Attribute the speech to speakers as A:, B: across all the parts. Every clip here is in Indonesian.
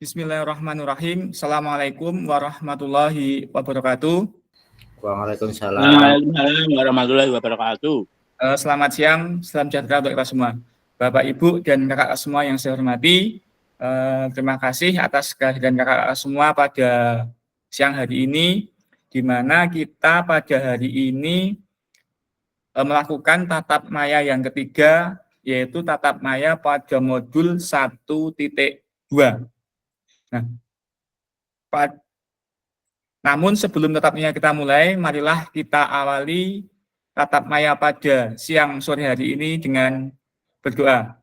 A: Bismillahirrahmanirrahim. Assalamualaikum warahmatullahi wabarakatuh.
B: Waalaikumsalam.
C: Waalaikumsalam warahmatullahi wabarakatuh.
A: Selamat siang, salam sejahtera untuk kita semua. Bapak, Ibu, dan kakak semua yang saya hormati, terima kasih atas kehadiran kakak semua pada siang hari ini, di mana kita pada hari ini melakukan tatap maya yang ketiga, yaitu tatap maya pada modul 1.2. Nah, namun sebelum tatap maya kita mulai, marilah kita awali tatap maya pada siang sore hari ini dengan berdoa.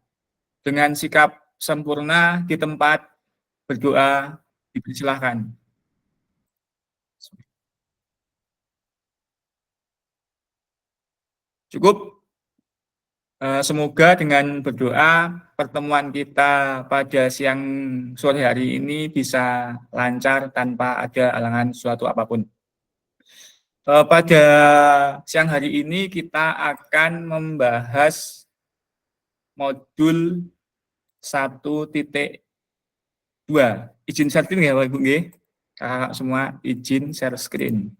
A: Dengan sikap sempurna di tempat berdoa, dipersilahkan. Cukup. Semoga dengan berdoa pertemuan kita pada siang sore hari ini bisa lancar tanpa ada halangan suatu apapun. Pada siang hari ini kita akan membahas modul 1.2. Izin share screen ya Bapak Ibu nggih? Kakak semua izin share screen.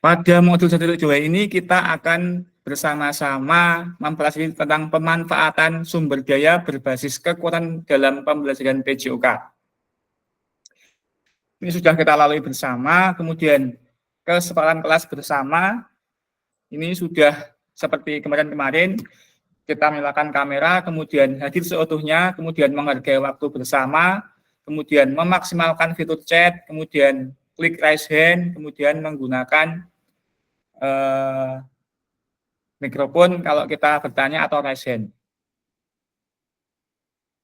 A: Pada modul 1.2 ini kita akan bersama-sama mempelajari tentang pemanfaatan sumber daya berbasis kekuatan dalam pembelajaran PJOK. Ini sudah kita lalui bersama, kemudian kesepakatan kelas bersama, ini sudah seperti kemarin-kemarin, kita menyalakan kamera, kemudian hadir seutuhnya, kemudian menghargai waktu bersama, kemudian memaksimalkan fitur chat, kemudian klik raise hand, kemudian menggunakan mikrofon kalau kita bertanya atau raise hand.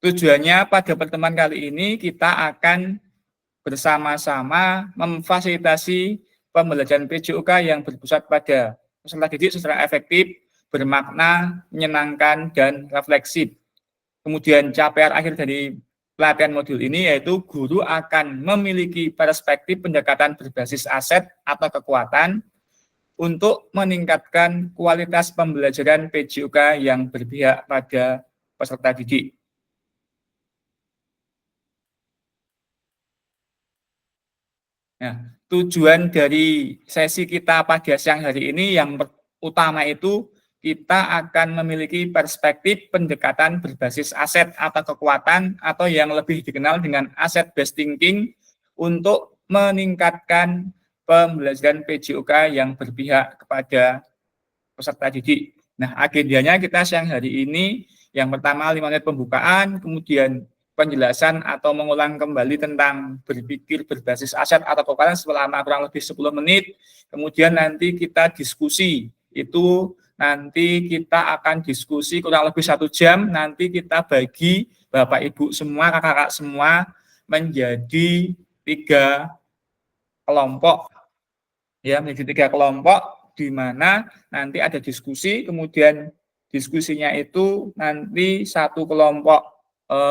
A: Tujuannya pada pertemuan kali ini kita akan bersama-sama memfasilitasi pembelajaran PJOK yang berpusat pada peserta didik secara efektif, bermakna, menyenangkan, dan refleksif. Kemudian capaian akhir dari pelatihan modul ini yaitu guru akan memiliki perspektif pendekatan berbasis aset atau kekuatan untuk meningkatkan kualitas pembelajaran PJOK yang berpihak pada peserta didik. Nah, tujuan dari sesi kita pada siang hari ini yang utama itu kita akan memiliki perspektif pendekatan berbasis aset atau kekuatan atau yang lebih dikenal dengan asset based thinking untuk meningkatkan pembelajaran PJOK yang berpihak kepada peserta didik. Nah, agendanya kita siang hari ini yang pertama 5 menit pembukaan, kemudian penjelasan atau mengulang kembali tentang berpikir berbasis aset atau kekuatan selama kurang lebih 10 menit. Kemudian nanti kita diskusi, itu nanti kita akan diskusi kurang lebih 1 jam, nanti kita bagi Bapak Ibu semua, kakak-kakak semua, menjadi 3 kelompok. Ya, menjadi 3 kelompok di mana nanti ada diskusi, kemudian diskusinya itu nanti satu kelompok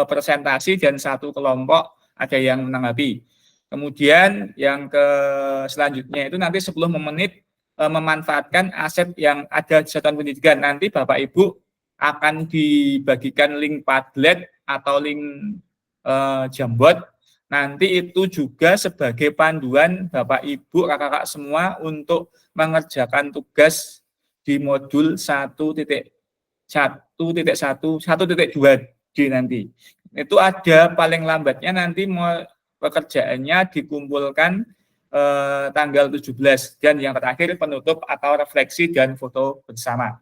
A: presentasi dan satu kelompok ada yang menanggapi. Kemudian yang selanjutnya itu nanti 10 menit memanfaatkan aset yang ada di satuan pendidikan. Nanti Bapak Ibu akan dibagikan link Padlet atau link Jamboard. Nanti itu juga sebagai panduan Bapak Ibu kakak-kakak semua untuk mengerjakan tugas di modul 1.1.2D nanti. Itu ada paling lambatnya nanti pekerjaannya dikumpulkan tanggal 17 dan yang terakhir penutup atau refleksi dan foto bersama.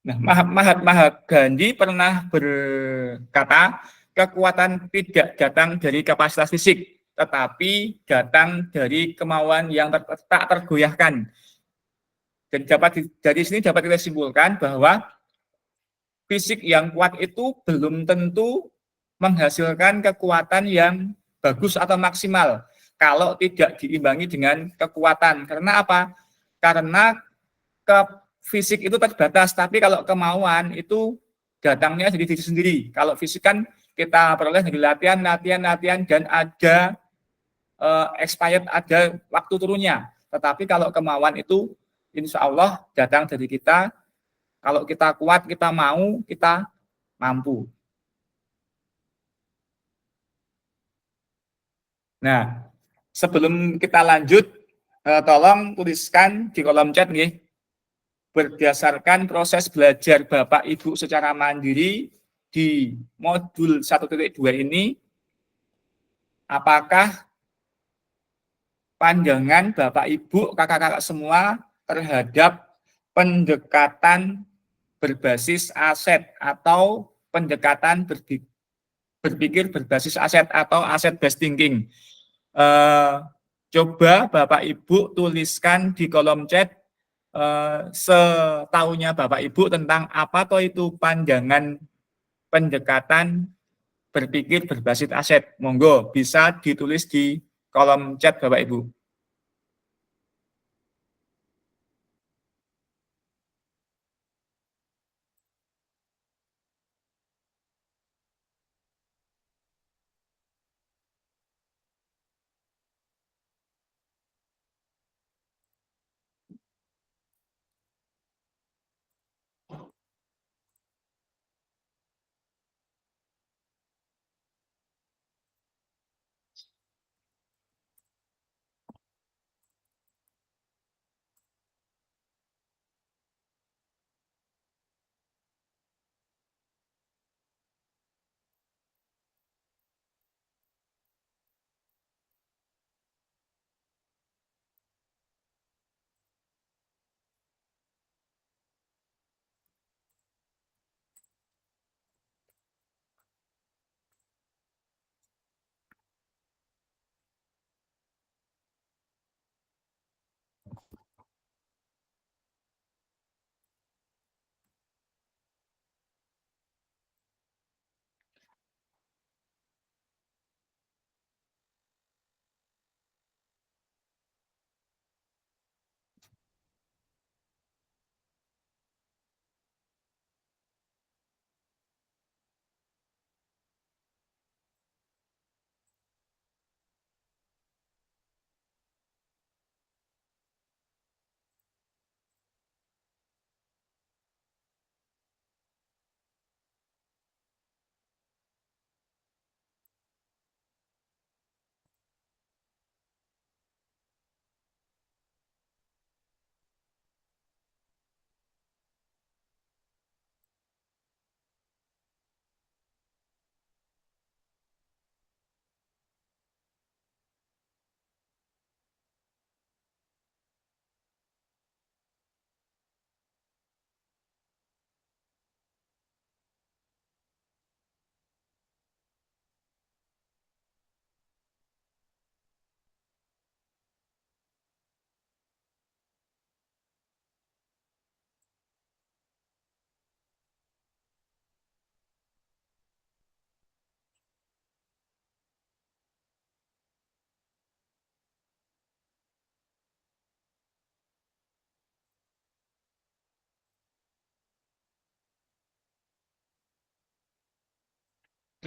A: Nah, Mahatma Gandhi pernah berkata, kekuatan tidak datang dari kapasitas fisik, tetapi datang dari kemauan yang tak tergoyahkan. Dan dari sini dapat kita simpulkan bahwa fisik yang kuat itu belum tentu menghasilkan kekuatan yang bagus atau maksimal kalau tidak diimbangi dengan kekuatan. Karena apa? Karena fisik itu terbatas, tapi kalau kemauan itu datangnya dari diri sendiri. Kalau fisik kan kita peroleh dari latihan, dan ada expired, ada waktu turunnya. Tetapi kalau kemauan itu insya Allah datang dari kita. Kalau kita kuat, kita mau, kita mampu. Nah, sebelum kita lanjut, tolong tuliskan di kolom chat nih, berdasarkan proses belajar Bapak Ibu secara mandiri di modul 1.2 ini, apakah pandangan Bapak Ibu kakak-kakak semua terhadap pendekatan berbasis aset atau pendekatan berpikir berbasis aset atau asset based thinking? Coba Bapak Ibu tuliskan di kolom chat setahunya Bapak Ibu tentang apa toh itu pandangan pendekatan berpikir berbasis aset. Monggo bisa ditulis di kolom chat Bapak Ibu.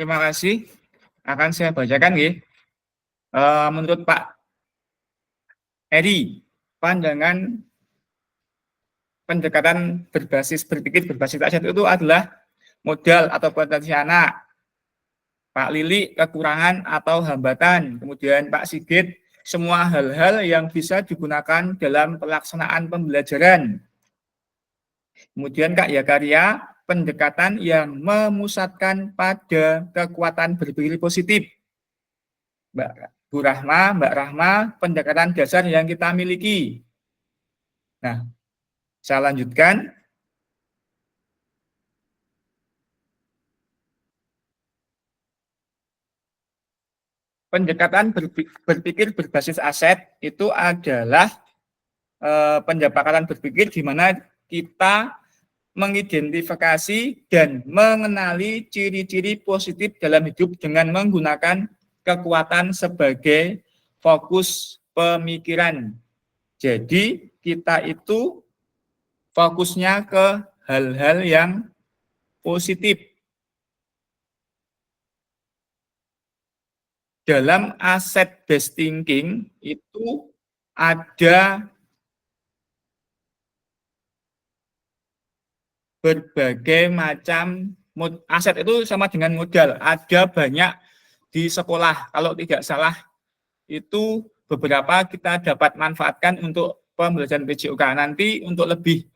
A: terima kasih. Akan saya bacakan ya. Menurut Pak Eri, pandangan pendekatan berpikir berbasis aset itu adalah modal atau potensi anak. Pak Lili, kekurangan atau hambatan. Kemudian Pak Sigit, semua hal-hal yang bisa digunakan dalam pelaksanaan pembelajaran. Kemudian Kak Yakarya, pendekatan yang memusatkan pada kekuatan berpikir positif. Mbak Rahma, pendekatan dasar yang kita miliki. Nah, saya lanjutkan. Pendekatan berpikir berbasis aset itu adalah pendekatan berpikir di mana kita mengidentifikasi dan mengenali ciri-ciri positif dalam hidup dengan menggunakan kekuatan sebagai fokus pemikiran. Jadi kita itu fokusnya ke hal-hal yang positif. Dalam asset based thinking itu ada berbagai macam aset, itu sama dengan modal. Ada banyak di sekolah. Kalau tidak salah itu beberapa kita dapat manfaatkan untuk pembelajaran PJOK. Nanti untuk lebih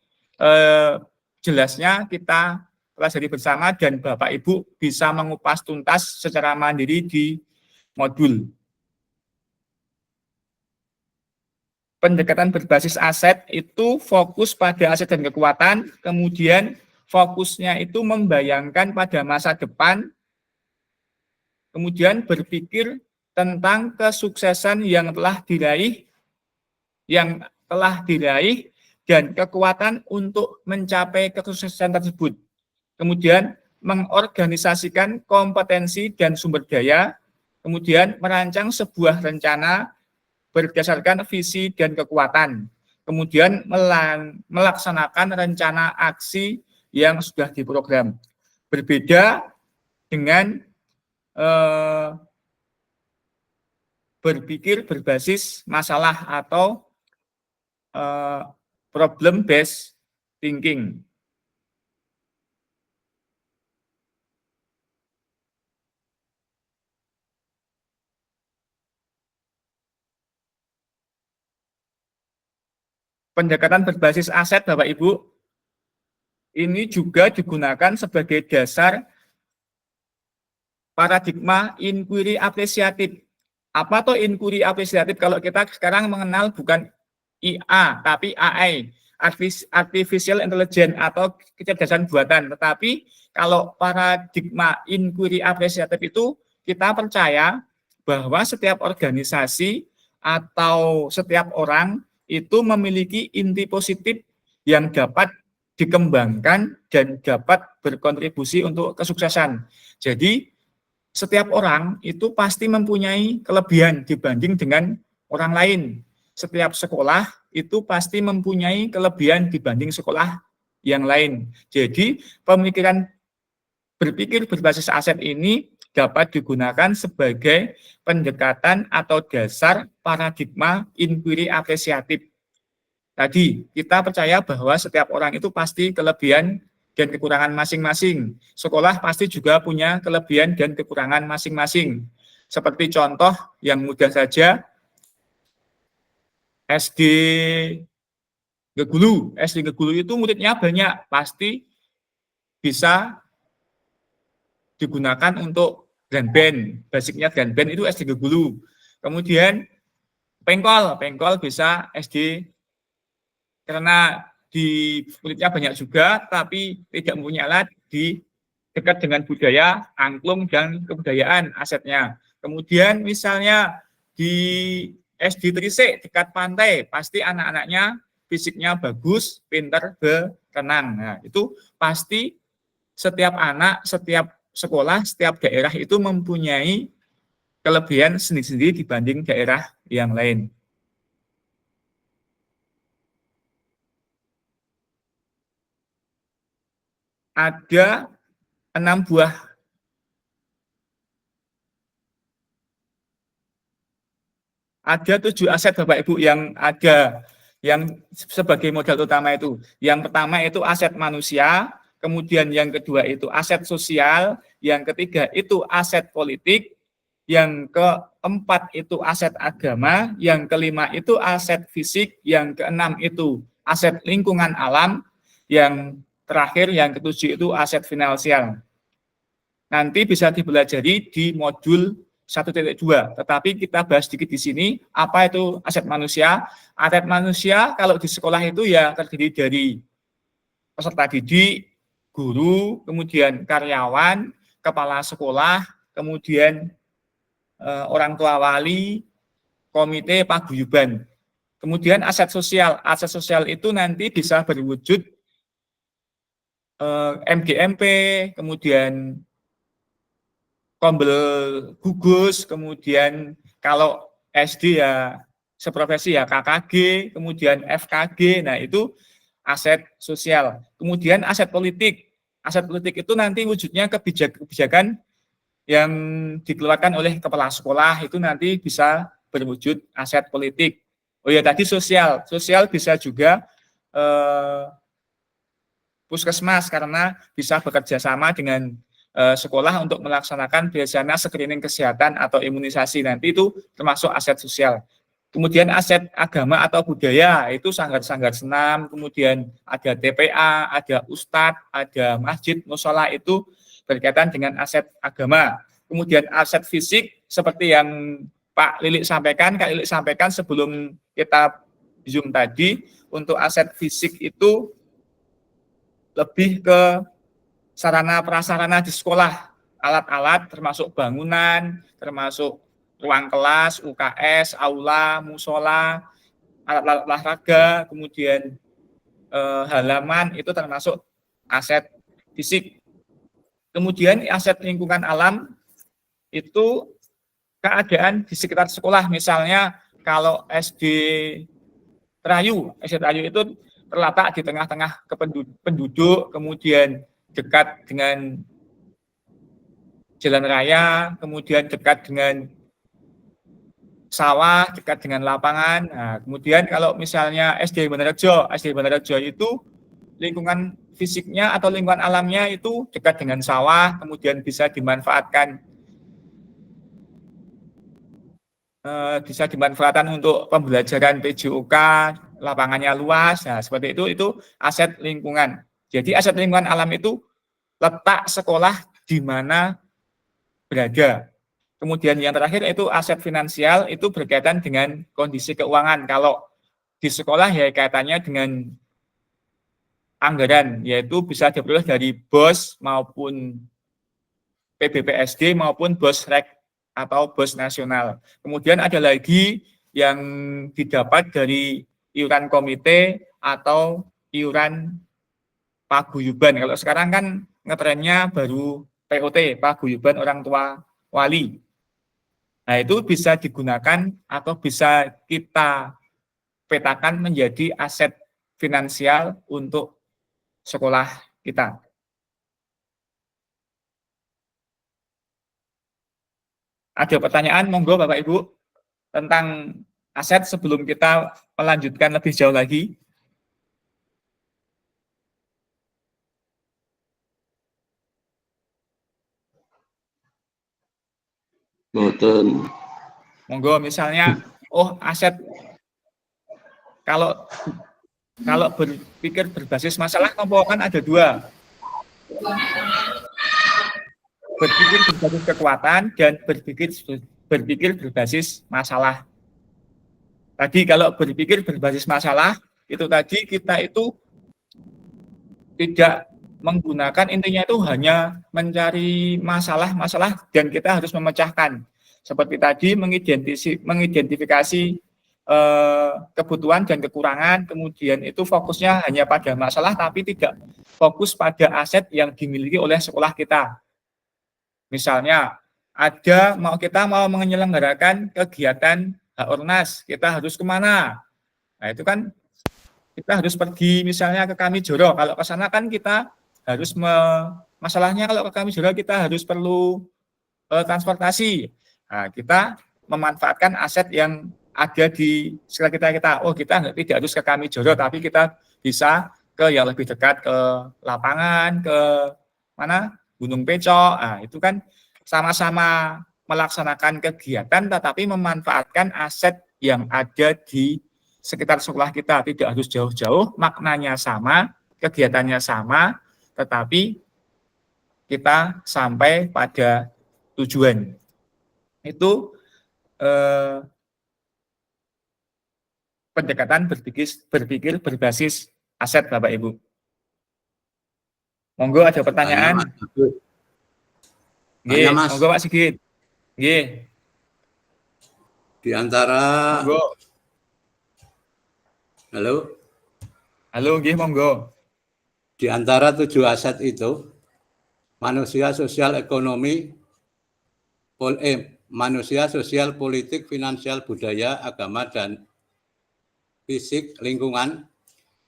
A: jelasnya kita pelajari bersama dan Bapak Ibu bisa mengupas tuntas secara mandiri di modul. Pendekatan berbasis aset itu fokus pada aset dan kekuatan, kemudian fokusnya itu membayangkan pada masa depan, kemudian berpikir tentang kesuksesan yang telah diraih dan kekuatan untuk mencapai kesuksesan tersebut. Kemudian mengorganisasikan kompetensi dan sumber daya, kemudian merancang sebuah rencana berdasarkan visi dan kekuatan, kemudian melaksanakan rencana aksi yang sudah diprogram. Berbeda dengan berpikir berbasis masalah atau problem based thinking. Pendekatan berbasis aset, Bapak Ibu, ini juga digunakan sebagai dasar paradigma inquiry apresiatif. Apa tuh inquiry apresiatif? Kalau kita sekarang mengenal bukan IA, tapi AI, Artificial Intelligence atau kecerdasan buatan. Tetapi kalau paradigma inquiry apresiatif itu kita percaya bahwa setiap organisasi atau setiap orang itu memiliki inti positif yang dapat dikembangkan dan dapat berkontribusi untuk kesuksesan. Jadi setiap orang itu pasti mempunyai kelebihan dibanding dengan orang lain. Setiap sekolah itu pasti mempunyai kelebihan dibanding sekolah yang lain. Jadi pemikiran berpikir berbasis aset ini dapat digunakan sebagai pendekatan atau dasar paradigma inquiry apresiatif. Tadi kita percaya bahwa setiap orang itu pasti kelebihan dan kekurangan masing-masing. Sekolah pasti juga punya kelebihan dan kekurangan masing-masing. Seperti contoh yang mudah saja, SD Gegulu itu muridnya banyak, pasti bisa digunakan untuk grand band. Basicnya grand band itu SD Gegulu. Kemudian Pengkol bisa SD karena di kulitnya banyak juga, tapi tidak mempunyai alat di dekat dengan budaya, angklung, dan kebudayaan asetnya. Kemudian misalnya di SD Trisik dekat pantai, pasti anak-anaknya fisiknya bagus, pintar, berenang. Nah, itu pasti setiap anak, setiap sekolah, setiap daerah itu mempunyai kelebihan sendiri-sendiri dibanding daerah yang lain. Ada 6 buah Ada 7 aset Bapak Ibu yang ada yang sebagai modal utama itu. Yang pertama itu aset manusia, kemudian yang kedua itu aset sosial, yang ketiga itu aset politik, yang keempat itu aset agama, yang kelima itu aset fisik, yang keenam itu aset lingkungan alam, yang terakhir yang ketujuh itu aset finansial. Nanti bisa dipelajari di modul 1.2, tetapi kita bahas sedikit di sini, apa itu aset manusia. Aset manusia kalau di sekolah itu ya terdiri dari peserta didik, guru, kemudian karyawan, kepala sekolah, kemudian orang tua wali, komite paguyuban. Kemudian aset sosial itu nanti bisa berwujud MGMP, kemudian Kombel gugus, kemudian kalau SD ya seprofesi ya KKG, kemudian FKG, nah itu aset sosial. Kemudian aset politik itu nanti wujudnya kebijakan yang dikeluarkan oleh kepala sekolah, itu nanti bisa berwujud aset politik. Oh ya tadi sosial bisa juga puskesmas karena bisa bekerja sama dengan sekolah untuk melaksanakan biasanya screening kesehatan atau imunisasi, nanti itu termasuk aset sosial. Kemudian aset agama atau budaya itu sanggar-sanggar senam, kemudian ada TPA, ada ustadz, ada masjid, musola, itu berkaitan dengan aset agama. Kemudian aset fisik seperti yang Pak Lilik sampaikan sebelum kita Zoom tadi, untuk aset fisik itu lebih ke sarana prasarana di sekolah, alat-alat termasuk bangunan, termasuk ruang kelas, UKS, aula, musola, alat-alat olahraga, kemudian halaman, itu termasuk aset fisik. Kemudian aset lingkungan alam itu keadaan di sekitar sekolah, misalnya kalau SD Terayu itu terletak di tengah-tengah penduduk, kemudian dekat dengan jalan raya, kemudian dekat dengan sawah, dekat dengan lapangan. Nah, kemudian kalau misalnya SD Bandarjo itu lingkungan fisiknya atau lingkungan alamnya itu dekat dengan sawah, kemudian bisa dimanfaatkan untuk pembelajaran PJOK, lapangannya luas. Nah, seperti itu aset lingkungan. Jadi aset lingkungan alam itu letak sekolah di mana berada. Kemudian yang terakhir itu aset finansial, itu berkaitan dengan kondisi keuangan. Kalau di sekolah ya kaitannya dengan anggaran, yaitu bisa diperoleh dari BOS maupun PBPSD maupun BOS-REK atau BOS nasional. Kemudian ada lagi yang didapat dari iuran komite atau iuran paguyuban. Kalau sekarang kan ngetrennya baru POT, paguyuban orang tua wali. Nah, itu bisa digunakan atau bisa kita petakan menjadi aset finansial untuk sekolah kita. Ada pertanyaan, monggo Bapak Ibu, tentang aset sebelum kita melanjutkan lebih jauh lagi.
D: Betul.
A: Monggo, misalnya, aset kalau berpikir berbasis masalah, kan ada dua. Berpikir berbasis kekuatan dan berpikir berbasis masalah. Tadi kalau berpikir berbasis masalah, itu tadi kita itu tidak menggunakan, intinya itu hanya mencari masalah-masalah dan kita harus memecahkan. Seperti tadi mengidentifikasi kebutuhan dan kekurangan, kemudian itu fokusnya hanya pada masalah tapi tidak fokus pada aset yang dimiliki oleh sekolah kita. Misalnya kita mau menyelenggarakan kegiatan Ornas, kita harus kemana? Nah itu kan kita harus pergi misalnya ke Kamijoro. Kalau ke sana kan kita harus masalahnya kalau ke Kamijoro kita harus perlu transportasi. Nah, kita memanfaatkan aset yang ada di sekitar kita. Oh, kita tidak harus ke Kamijoro, tapi kita bisa ke yang lebih dekat, ke lapangan, ke mana, Gunung Pecok. Nah, itu kan sama-sama melaksanakan kegiatan, tetapi memanfaatkan aset yang ada di sekitar sekolah kita. Tidak harus jauh-jauh, maknanya sama, kegiatannya sama, tetapi kita sampai pada tujuan. Itu pendekatan berpikir berbasis aset, Bapak Ibu. Monggo ada pertanyaan? Nggih,
E: Mas.
A: monggo Pak Sigit. Nggih.
E: Di antara
A: Monggo.
E: Halo,
A: Halo, nggih monggo.
E: di antara 7 aset itu manusia, sosial, ekonomi, manusia, sosial, politik, finansial, budaya, agama, dan fisik, lingkungan,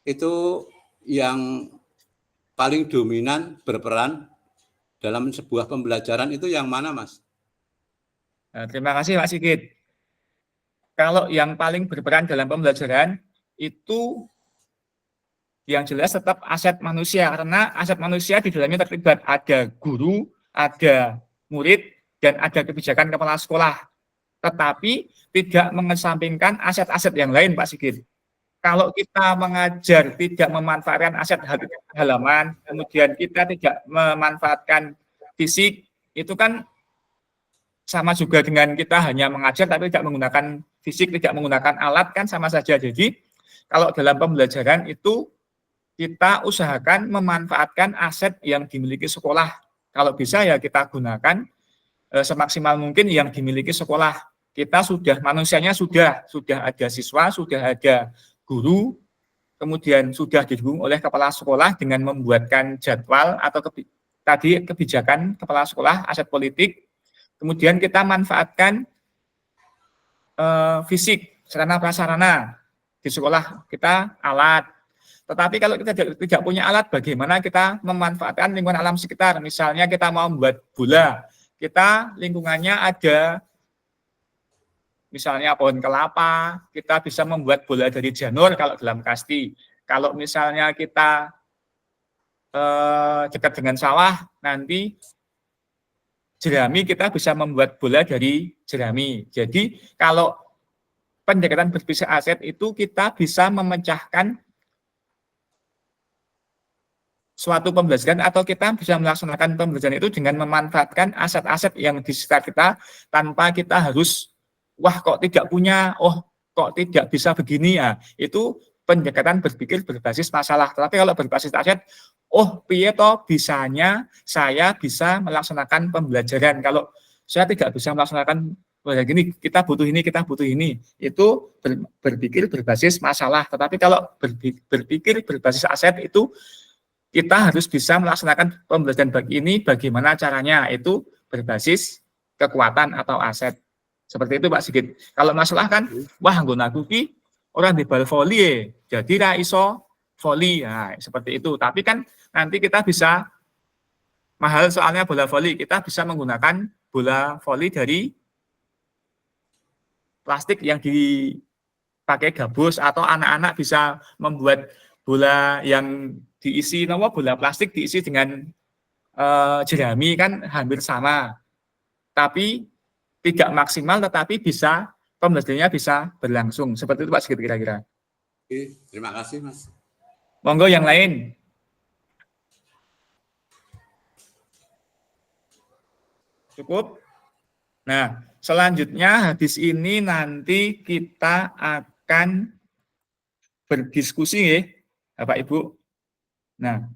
E: itu yang paling dominan berperan dalam sebuah pembelajaran itu yang mana, Mas?
A: Nah, terima kasih Pak Sigit. Kalau yang paling berperan dalam pembelajaran itu yang jelas tetap aset manusia, karena aset manusia di dalamnya terlibat ada guru, ada murid, dan ada kebijakan kepala sekolah. Tetapi tidak mengesampingkan aset-aset yang lain, Pak Sigit. Kalau kita mengajar tidak memanfaatkan aset halaman, kemudian kita tidak memanfaatkan fisik, itu kan sama juga dengan kita hanya mengajar tapi tidak menggunakan fisik, tidak menggunakan alat, kan sama saja. Jadi kalau dalam pembelajaran itu kita usahakan memanfaatkan aset yang dimiliki sekolah. Kalau bisa ya kita gunakan semaksimal mungkin yang dimiliki sekolah. Kita sudah, manusianya sudah ada siswa, sudah ada guru, kemudian sudah didukung oleh kepala sekolah dengan membuatkan jadwal atau tadi kebijakan kepala sekolah, aset politik. Kemudian kita manfaatkan fisik, sarana prasarana di sekolah kita, alat. Tetapi kalau kita tidak punya alat, bagaimana kita memanfaatkan lingkungan alam sekitar? Misalnya kita mau membuat bola, kita lingkungannya ada misalnya pohon kelapa, kita bisa membuat bola dari janur kalau dalam kasti. Kalau misalnya kita dekat dengan sawah, nanti jerami, kita bisa membuat bola dari jerami. Jadi kalau pendekatan berbasis aset itu kita bisa memecahkan suatu pembelajaran atau kita bisa melaksanakan pembelajaran itu dengan memanfaatkan aset-aset yang di sekitar kita tanpa kita harus wah kok tidak punya, oh kok tidak bisa begini ya. Itu pendekatan berpikir berbasis masalah. Tapi kalau berbasis aset, oh piye toh bisanya saya bisa melaksanakan pembelajaran. Kalau saya tidak bisa melaksanakan begini, kita butuh ini, kita butuh ini. Itu berpikir berbasis masalah. Tetapi kalau berpikir berbasis aset itu kita harus bisa melaksanakan pembelajaran bagi ini, bagaimana caranya, itu berbasis kekuatan atau aset. Seperti itu Pak Sigit. Kalau masalah kan, wah anggona kuki orang di bal voli, jadi ra iso voli, nah, seperti itu. Tapi kan nanti kita bisa mahal soalnya bola voli, kita bisa menggunakan bola voli dari plastik yang dipakai gabus, atau anak-anak bisa membuat bola yang diisi bola plastik diisi dengan jerami, kan hampir sama. Tapi tidak maksimal, tetapi bisa pembelajarannya bisa berlangsung. Seperti itu Pak Sigit kira-kira.
E: Oke, terima kasih Mas.
A: Monggo yang lain. Cukup? Nah, selanjutnya habis ini nanti kita akan berdiskusi ya, Bapak Ibu. Nah,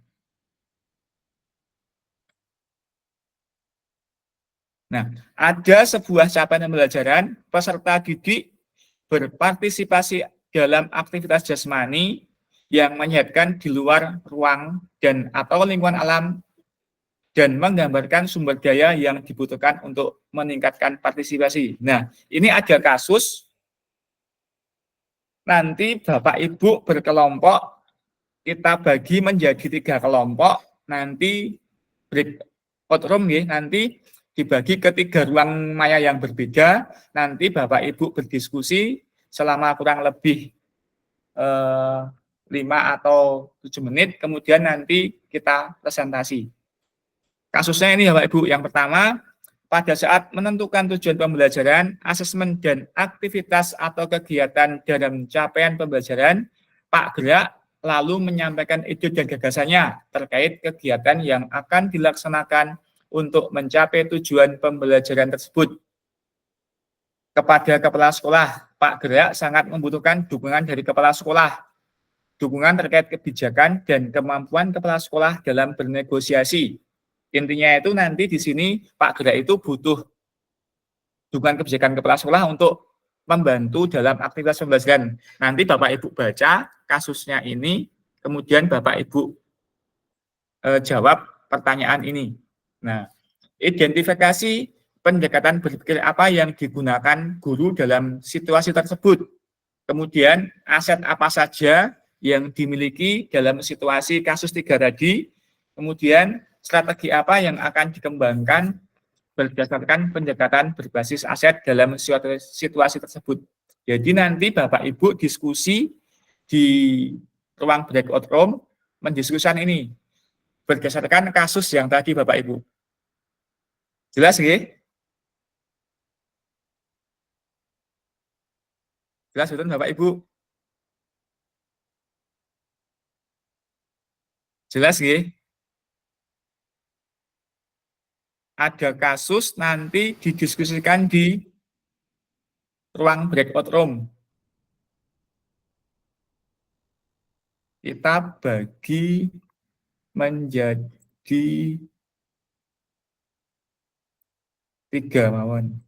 A: ada sebuah capaian pembelajaran, peserta didik berpartisipasi dalam aktivitas jasmani yang menyehatkan di luar ruang dan atau lingkungan alam dan menggambarkan sumber daya yang dibutuhkan untuk meningkatkan partisipasi. Nah, ini ada kasus, nanti Bapak Ibu berkelompok, kita bagi menjadi 3 kelompok, nanti breakout room ya, nanti dibagi ke 3 ruang maya yang berbeda, nanti Bapak Ibu berdiskusi selama kurang lebih 5 atau 7 menit, kemudian nanti kita presentasi. Kasusnya ini ya Bapak Ibu, yang pertama, pada saat menentukan tujuan pembelajaran, asesmen dan aktivitas atau kegiatan dalam capaian pembelajaran, Pak Gerak lalu menyampaikan ide dan gagasannya terkait kegiatan yang akan dilaksanakan untuk mencapai tujuan pembelajaran tersebut. Kepada kepala sekolah, Pak Gerak sangat membutuhkan dukungan dari kepala sekolah, dukungan terkait kebijakan dan kemampuan kepala sekolah dalam bernegosiasi. Intinya itu nanti di sini Pak Gerak itu butuh dukungan kebijakan kepala sekolah untuk membantu dalam aktivitas pembelajaran. Nanti Bapak Ibu baca kasusnya ini, kemudian Bapak Ibu jawab pertanyaan ini. Nah, identifikasi pendekatan berpikir apa yang digunakan guru dalam situasi tersebut. Kemudian aset apa saja yang dimiliki dalam situasi kasus 3 tadi. Kemudian strategi apa yang akan dikembangkan berdasarkan pendekatan berbasis aset dalam situasi tersebut. Jadi nanti Bapak Ibu diskusi di ruang breakout room mendiskusikan ini berdasarkan kasus yang tadi Bapak Ibu. Jelas nggih? Jelas betul Bapak Ibu? Jelas nggih? Ada kasus nanti didiskusikan di ruang breakout room. Kita bagi menjadi 3 mawon.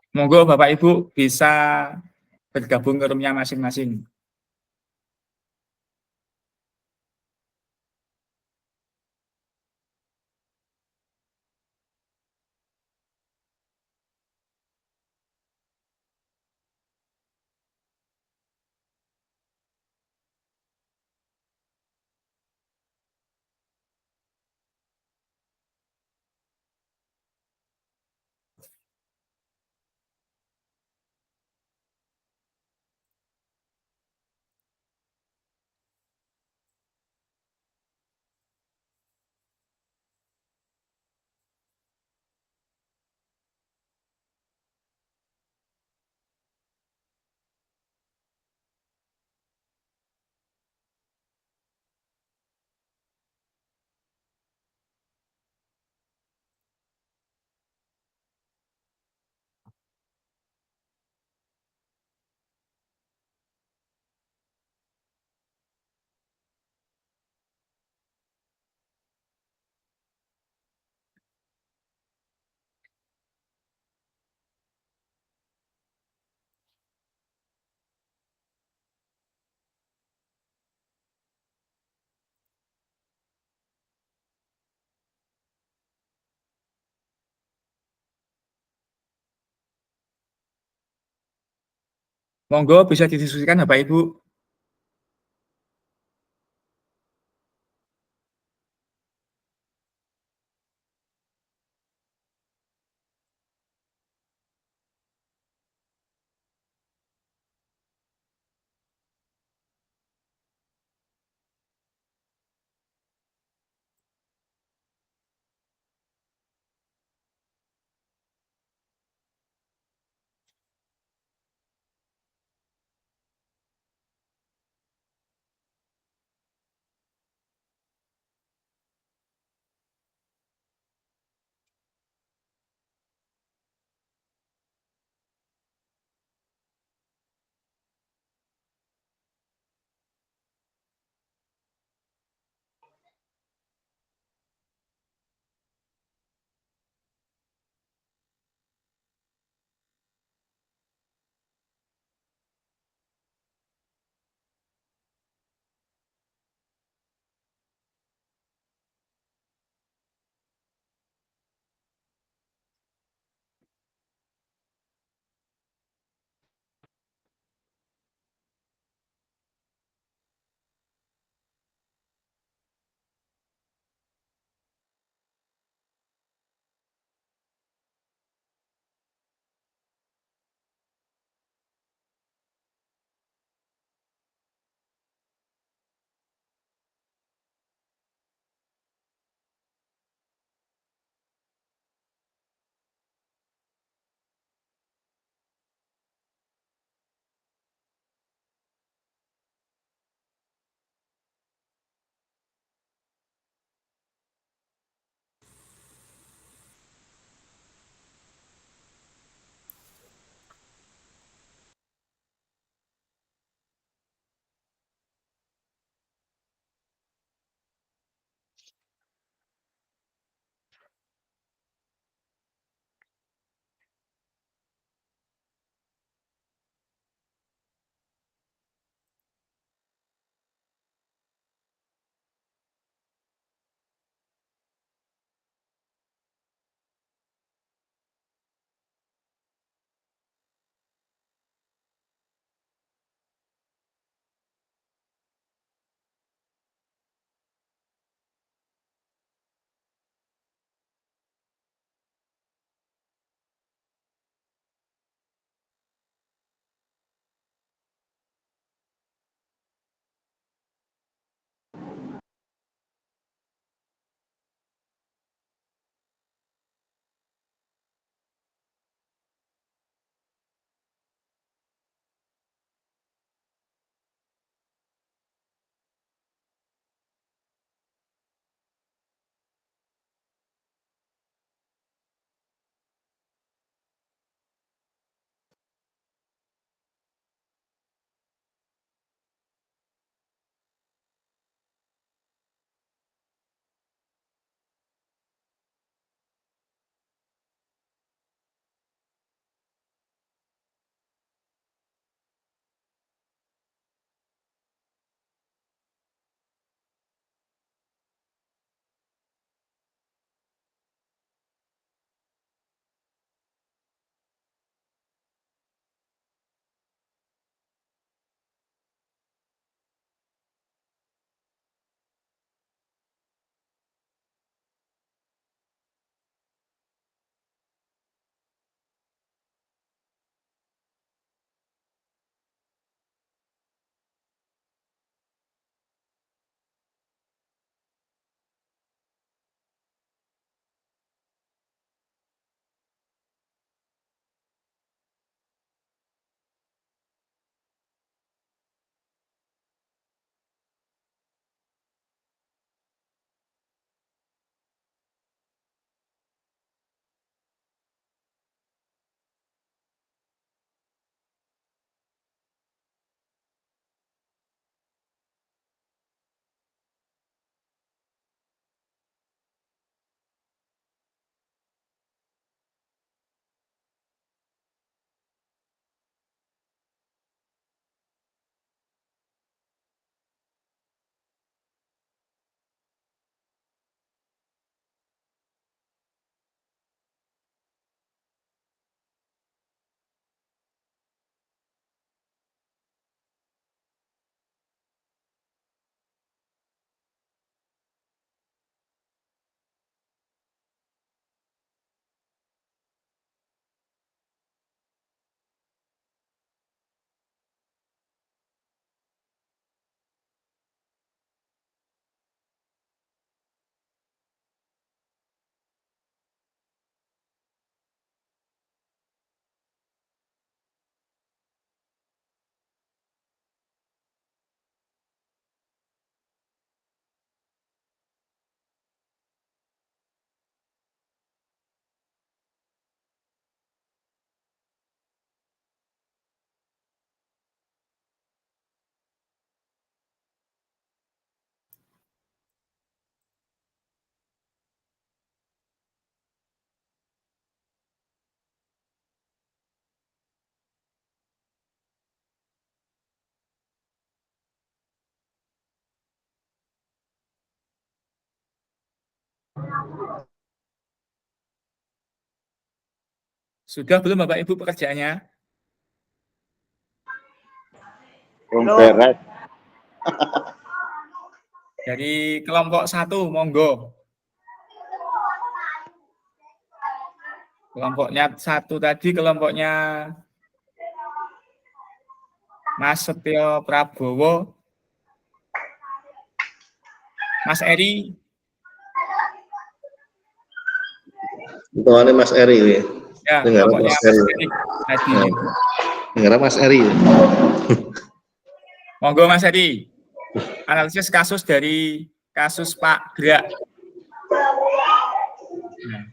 A: Monggo Bapak Ibu bisa bergabung ke roomnya masing-masing. Monggo bisa didiskusikan Bapak Ibu. Sudah belum Bapak Ibu pekerjaannya?
D: Beres.
A: Dari kelompok 1, monggo. Kelompoknya 1 tadi, kelompoknya Mas Setio Prabowo, Mas Eri.
F: Hitungannya Mas Eri ya.
A: Ya,
F: Dengar
A: kelompoknya
F: Mas
A: Mas
F: Eri.
A: Eri tadi.
F: Nah, dengar Mas Eri.
A: Monggo Mas Eri. Analisis kasus dari kasus Pak Gerak. Nah.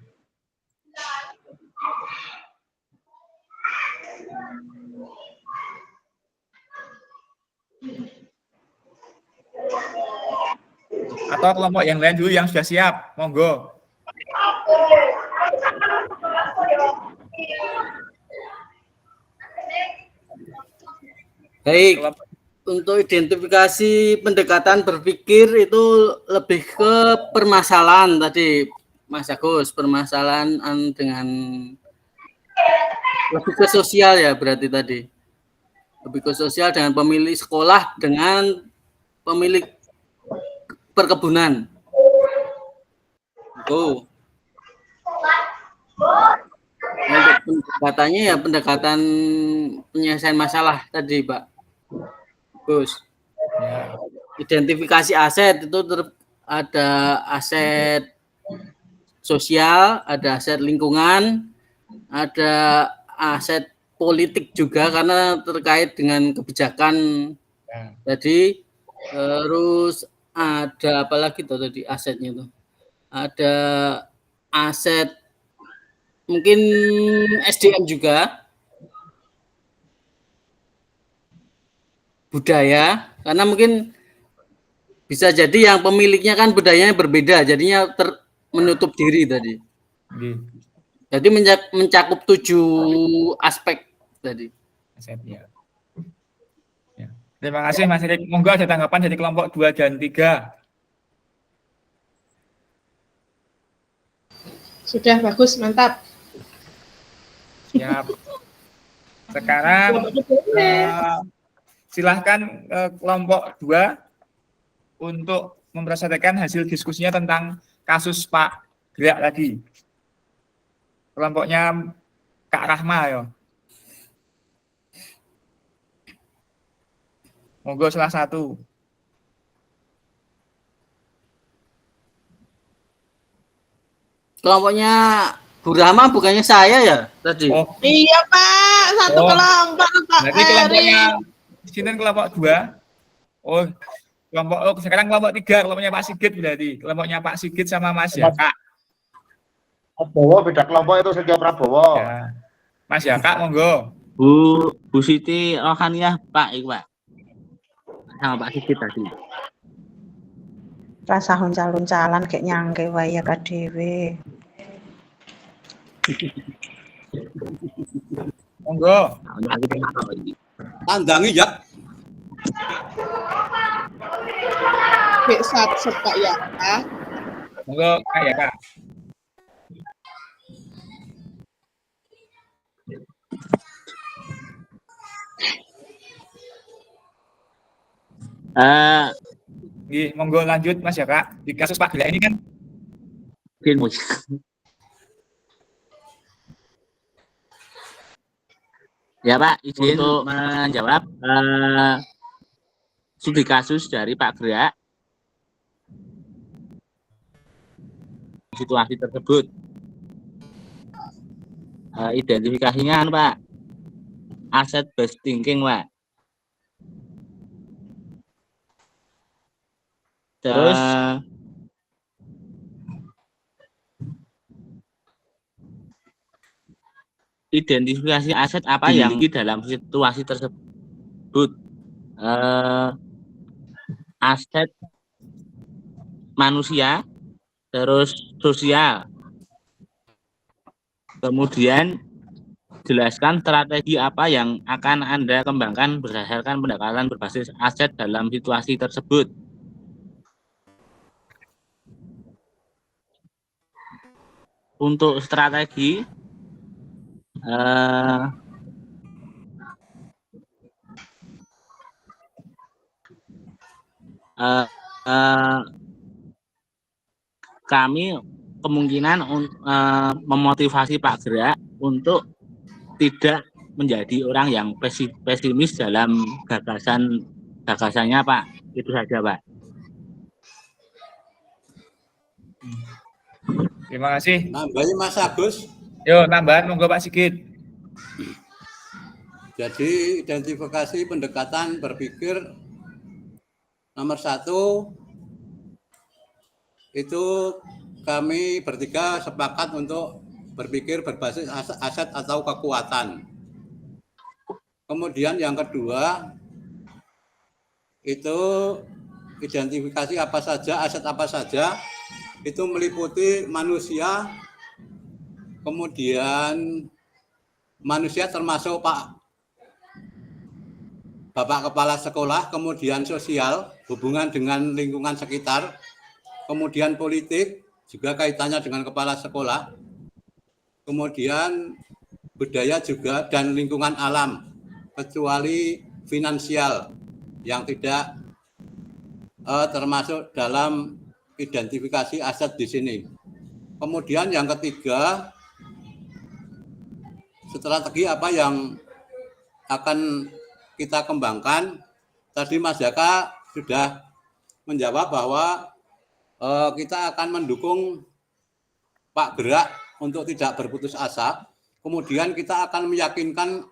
A: Atau kelompok yang lain dulu yang sudah siap, monggo.
G: Baik, untuk identifikasi pendekatan berpikir itu lebih ke permasalahan tadi, Mas Agus, permasalahan dengan lebih ke sosial ya berarti tadi. Lebih ke sosial dengan pemilik sekolah dengan pemilik perkebunan. Untuk pendekatannya ya pendekatan penyelesaian masalah tadi, Pak. Gus. Identifikasi aset itu ada aset sosial, ada aset lingkungan, ada aset politik juga karena terkait dengan kebijakan tadi. Terus ada apa lagi tuh tadi asetnya tuh? Ada aset mungkin SDM juga, budaya, karena mungkin bisa jadi yang pemiliknya kan budayanya berbeda, jadinya menutup diri tadi. Jadi mencakup 7 aspek tadi.
A: Ya. Terima kasih Mas Erik. Monggo ada tanggapan dari kelompok 2 dan 3.
H: Sudah bagus, mantap.
A: Siap. Sekarang silahkan kelompok 2 untuk mempresentasikan hasil diskusinya tentang kasus Pak Gerak tadi. Kelompoknya Kak Rahma ya. Monggo salah satu.
G: Kelompoknya Bu Rahma bukannya saya ya tadi?
A: Oh.
H: Iya Pak, satu kelompok Pak.
A: Berarti kelompoknya sini kelompok 2. Oh, sekarang kelompok 3, kelompoknya Pak Sigit berarti. Kelompoknya Pak Sigit sama Mas Yaka.
B: Prabowo beda kelompok itu Setio Prabowo.
A: Ya. Mas Yaka monggo.
C: Bu Siti Rohaniah Pak, itu Pak. Sama Pak Sigit tadi.
I: Rasa calon-calon kayak nyangke wae ka dhewe.
A: Monggo.
E: Tandangi ya.
H: B1 Pak ya.
A: Monggo Kak Yaka. Monggo lanjut Mas Yaka. Di kasus Pak Gerak ini kan
C: ya Pak, izin untuk menjawab studi kasus dari Pak Gerak situasi tersebut. Identifikasinya kan Pak, aset based thinking Pak. Terus identifikasi aset apa yang dimiliki dalam situasi tersebut. Aset manusia, terus sosial. Kemudian jelaskan strategi apa yang akan Anda kembangkan berdasarkan pendekatan berbasis aset dalam situasi tersebut. untuk strategi kami kemungkinan memotivasi Pak Gerak untuk tidak menjadi orang yang pesimis dalam gagasannya Pak. Itu saja Pak.
A: Terima kasih.
E: Nambahin Mas Agus.
A: Yo, tambahan monggo Pak Sigit.
E: Jadi identifikasi pendekatan berpikir nomor 1 itu kami bertiga sepakat untuk berpikir berbasis aset atau kekuatan. Kemudian yang kedua itu identifikasi apa saja, aset apa saja, itu meliputi manusia, kemudian manusia termasuk Bapak Kepala Sekolah, kemudian sosial, hubungan dengan lingkungan sekitar, kemudian politik, juga kaitannya dengan Kepala Sekolah, kemudian budaya juga, dan lingkungan alam, kecuali finansial, yang tidak termasuk dalam identifikasi aset di sini. Kemudian yang ketiga, strategi apa yang akan kita kembangkan. Tadi Mas Jaka sudah menjawab bahwa kita akan mendukung Pak Gerak untuk tidak berputus asa. Kemudian kita akan meyakinkan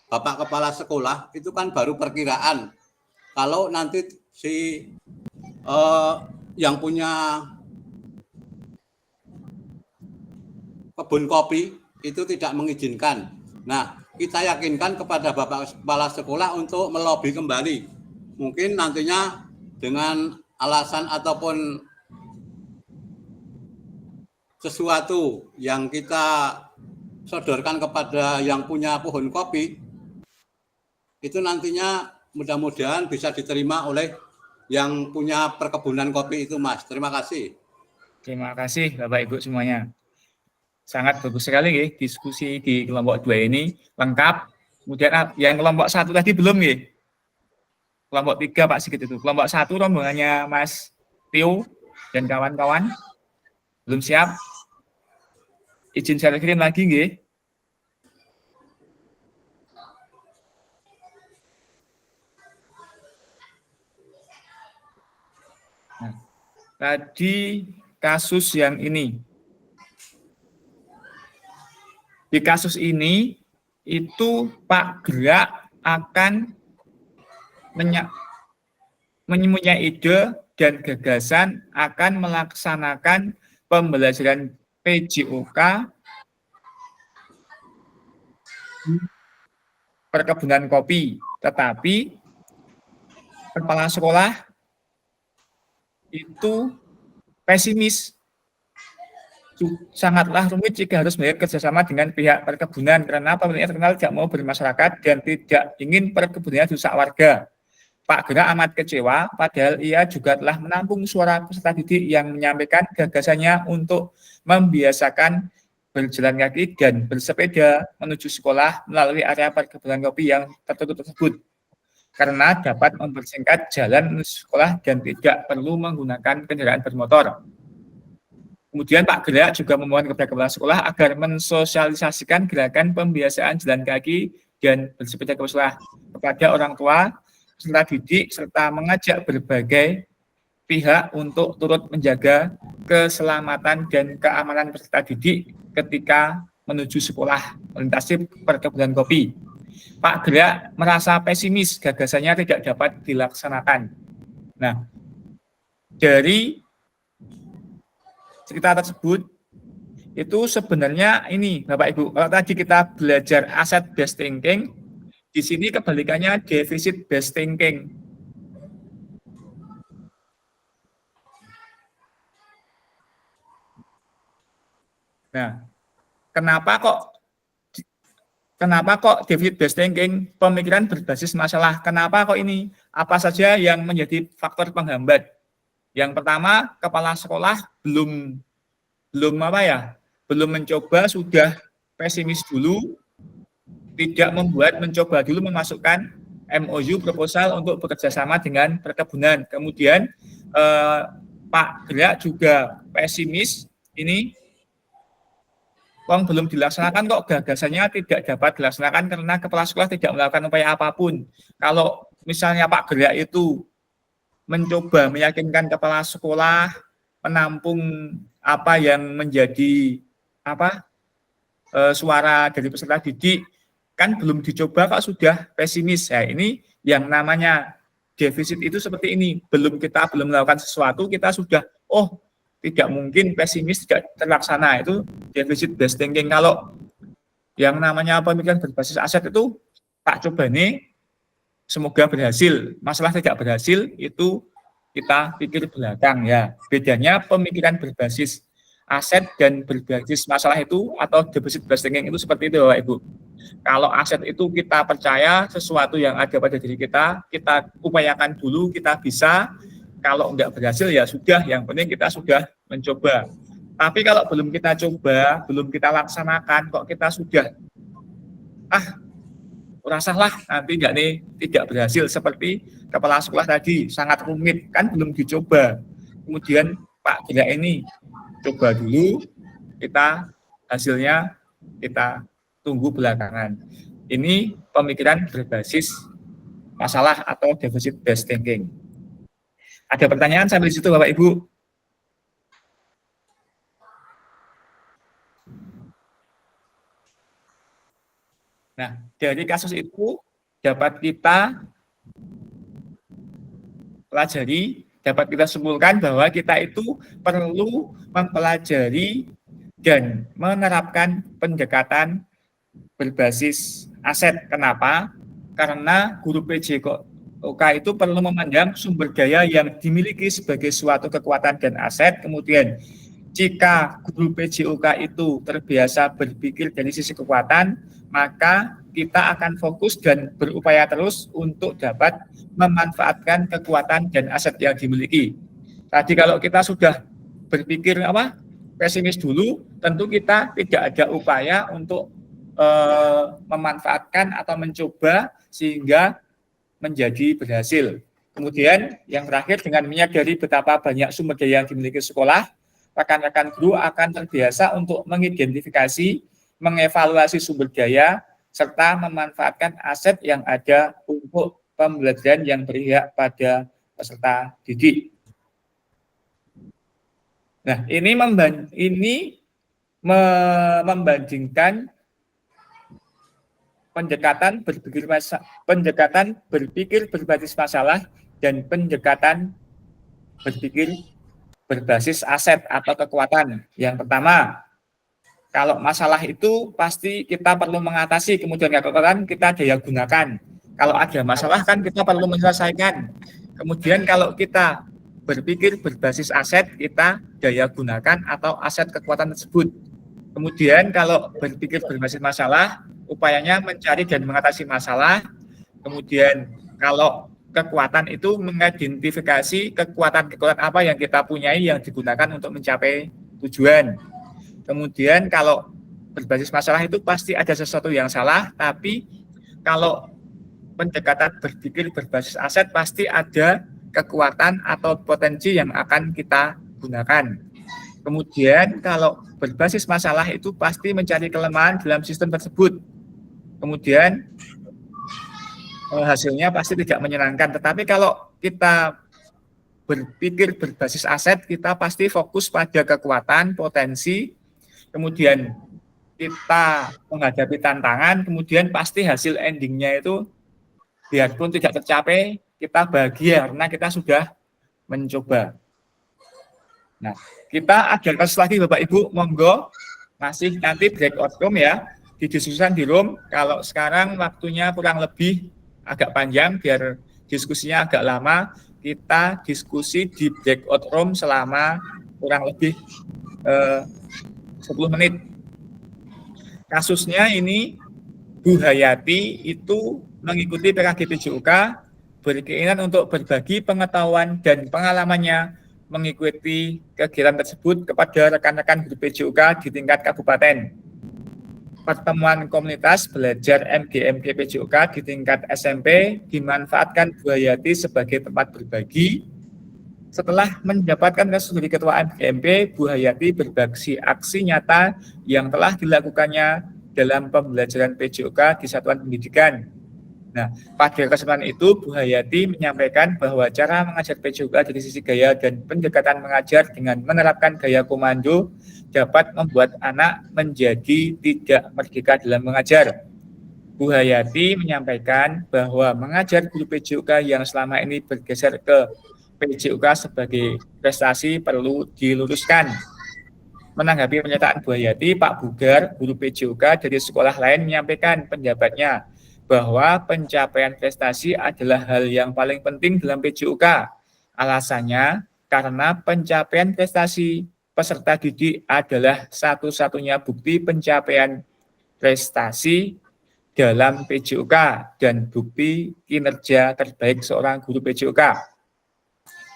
E: Bapak Kepala Sekolah, itu kan baru perkiraan. Kalau nanti si yang punya kebun kopi itu tidak mengizinkan. Nah, kita yakinkan kepada Bapak Kepala Sekolah untuk melobi kembali. Mungkin nantinya dengan alasan ataupun sesuatu yang kita sodorkan kepada yang punya pohon kopi, itu nantinya mudah-mudahan bisa diterima oleh yang punya perkebunan kopi itu, Mas. Terima kasih.
A: Terima kasih Bapak Ibu semuanya. Sangat bagus sekali ya, diskusi di kelompok 2 ini lengkap. Kemudian yang kelompok 1 tadi belum ya. Kelompok 3 Pak Sigit itu. Kelompok 1 rombongannya Mas Tio dan kawan-kawan belum siap. Izin share screen lagi nggih. Nah, tadi kasus yang ini. Di kasus ini itu Pak Gerak akan mempunyai ide dan gagasan akan melaksanakan pembelajaran PJOK perkebunan kopi, tetapi kepala sekolah itu pesimis, sangatlah rumit jika harus melihat kerjasama dengan pihak perkebunan karena pemilik terkenal tidak mau bermasyarakat dan tidak ingin perkebunannya rusak warga. Pak Gerak amat kecewa, padahal ia juga telah menampung suara peserta didik yang menyampaikan gagasannya untuk membiasakan berjalan kaki dan bersepeda menuju sekolah melalui area perkebunan kopi yang tertutup tersebut, karena dapat mempersingkat jalan menuju sekolah dan tidak perlu menggunakan kendaraan bermotor. Kemudian Pak Gerak juga memohon kepada kepala sekolah agar mensosialisasikan gerakan pembiasaan jalan kaki dan bersepeda ke sekolah kepada orang tua, peserta didik, serta mengajak berbagai pihak untuk turut menjaga keselamatan dan keamanan peserta didik ketika menuju sekolah melintasi perkebunan kopi. Pak Gerak merasa pesimis gagasannya tidak dapat dilaksanakan. Nah, dari cerita tersebut itu sebenarnya ini Bapak Ibu, kalau tadi kita belajar asset based thinking, di sini kebalikannya deficit based thinking. Nah, kenapa kok deficit based thinking, pemikiran berbasis masalah? Kenapa kok ini? Apa saja yang menjadi faktor penghambat? Yang pertama, kepala sekolah belum belum mencoba sudah pesimis dulu, tidak mencoba dulu memasukkan MOU proposal untuk bekerjasama dengan perkebunan. Kemudian Pak Gerak juga pesimis, ini belum dilaksanakan kok, gagasannya tidak dapat dilaksanakan karena kepala sekolah tidak melakukan upaya apapun. Kalau misalnya Pak Gerak itu mencoba meyakinkan kepala sekolah menampung apa yang menjadi suara dari peserta didik, kan belum dicoba kok sudah pesimis. Ya, ini yang namanya defisit itu seperti ini. Kita belum melakukan sesuatu, kita sudah tidak mungkin pesimis tidak terlaksana. Itu defisit based thinking. Kalau yang namanya pemikiran berbasis aset itu tak coba nih, semoga berhasil. Masalah tidak berhasil itu kita pikir belakang ya. Bedanya pemikiran berbasis aset dan berbasis masalah itu atau defisit based thinking itu seperti itu Bapak Ibu. Kalau aset itu kita percaya sesuatu yang ada pada diri kita upayakan dulu, kita bisa. Kalau enggak berhasil ya sudah, yang penting kita sudah mencoba. Tapi kalau belum kita coba, belum kita laksanakan, kok kita sudah rasalah nanti tidak berhasil, seperti kepala sekolah tadi, sangat rumit, kan belum dicoba. Kemudian Pak Gerak ini coba dulu, hasilnya kita tunggu belakangan. Ini pemikiran berbasis masalah atau deficit based thinking. Ada pertanyaan sampai di situ Bapak Ibu? Nah, dari kasus itu dapat kita pelajari, dapat kita simpulkan bahwa kita itu perlu mempelajari dan menerapkan pendekatan berbasis aset. Kenapa? Karena guru PJOK itu perlu memandang sumber daya yang dimiliki sebagai suatu kekuatan dan aset. Kemudian jika guru PJOK itu terbiasa berpikir dari sisi kekuatan, maka kita akan fokus dan berupaya terus untuk dapat memanfaatkan kekuatan dan aset yang dimiliki. Tadi kalau kita sudah berpikir pesimis dulu, tentu kita tidak ada upaya untuk memanfaatkan atau mencoba sehingga menjadi berhasil. Kemudian yang terakhir, dengan menyadari betapa banyak sumber daya yang dimiliki sekolah, rekan-rekan guru akan terbiasa untuk mengidentifikasi, mengevaluasi sumber daya, serta memanfaatkan aset yang ada untuk pembelajaran yang berpihak pada peserta didik. Nah, ini membandingkan pendekatan berpikir berbasis masalah dan pendekatan berpikir berbasis aset atau kekuatan. Yang pertama, kalau masalah itu pasti kita perlu mengatasi, kemudian kekuatan kita daya gunakan. Kalau ada masalah kan kita perlu menyelesaikan. Kemudian kalau kita berpikir berbasis aset, kita daya gunakan atau aset kekuatan tersebut. Kemudian kalau berpikir berbasis masalah, upayanya mencari dan mengatasi masalah. Kemudian kalau kekuatan itu mengidentifikasi kekuatan-kekuatan apa yang kita punyai yang digunakan untuk mencapai tujuan. Kemudian kalau berbasis masalah itu pasti ada sesuatu yang salah, tapi kalau pendekatan berpikir berbasis aset pasti ada kekuatan atau potensi yang akan kita gunakan. Kemudian kalau berbasis masalah itu pasti mencari kelemahan dalam sistem tersebut. Kemudian hasilnya pasti tidak menyenangkan. Tetapi kalau kita berpikir berbasis aset, kita pasti fokus pada kekuatan, potensi, kemudian kita menghadapi tantangan, kemudian pasti hasil endingnya itu biarpun tidak tercapai, kita bahagia karena kita sudah mencoba. Nah, kita ada kasus lagi Bapak Ibu, monggo, masih nanti breakout room ya, didiskusikan di room. Kalau sekarang waktunya kurang lebih agak panjang, biar diskusinya agak lama, kita diskusi di breakout room selama kurang lebih 10 menit. Kasusnya ini Bu Hayati itu mengikuti PKG PJOK, berkeinginan untuk berbagi pengetahuan dan pengalamannya mengikuti kegiatan tersebut kepada rekan-rekan guru PJOK di tingkat kabupaten. Pertemuan komunitas belajar MGMG PJOK di tingkat SMP dimanfaatkan Bu Hayati sebagai tempat berbagi. Setelah mendapatkan restu dari Ketua MGMP, Bu Hayati berbagi aksi nyata yang telah dilakukannya dalam pembelajaran PJOK di satuan pendidikan. Nah, pada kesempatan itu Bu Hayati menyampaikan bahwa cara mengajar PJOK dari sisi gaya dan pendekatan mengajar dengan menerapkan gaya komando dapat membuat anak menjadi tidak merdeka dalam mengajar. Bu Hayati menyampaikan bahwa mengajar guru PJOK yang selama ini bergeser ke PJOK sebagai prestasi perlu diluruskan. Menanggapi pernyataan Bu Hayati, Pak Bugar, guru PJOK dari sekolah lain menyampaikan pendapatnya bahwa pencapaian prestasi adalah hal yang paling penting dalam PJOK. Alasannya karena pencapaian prestasi peserta didik adalah satu-satunya bukti pencapaian prestasi dalam PJOK dan bukti kinerja terbaik seorang guru PJOK.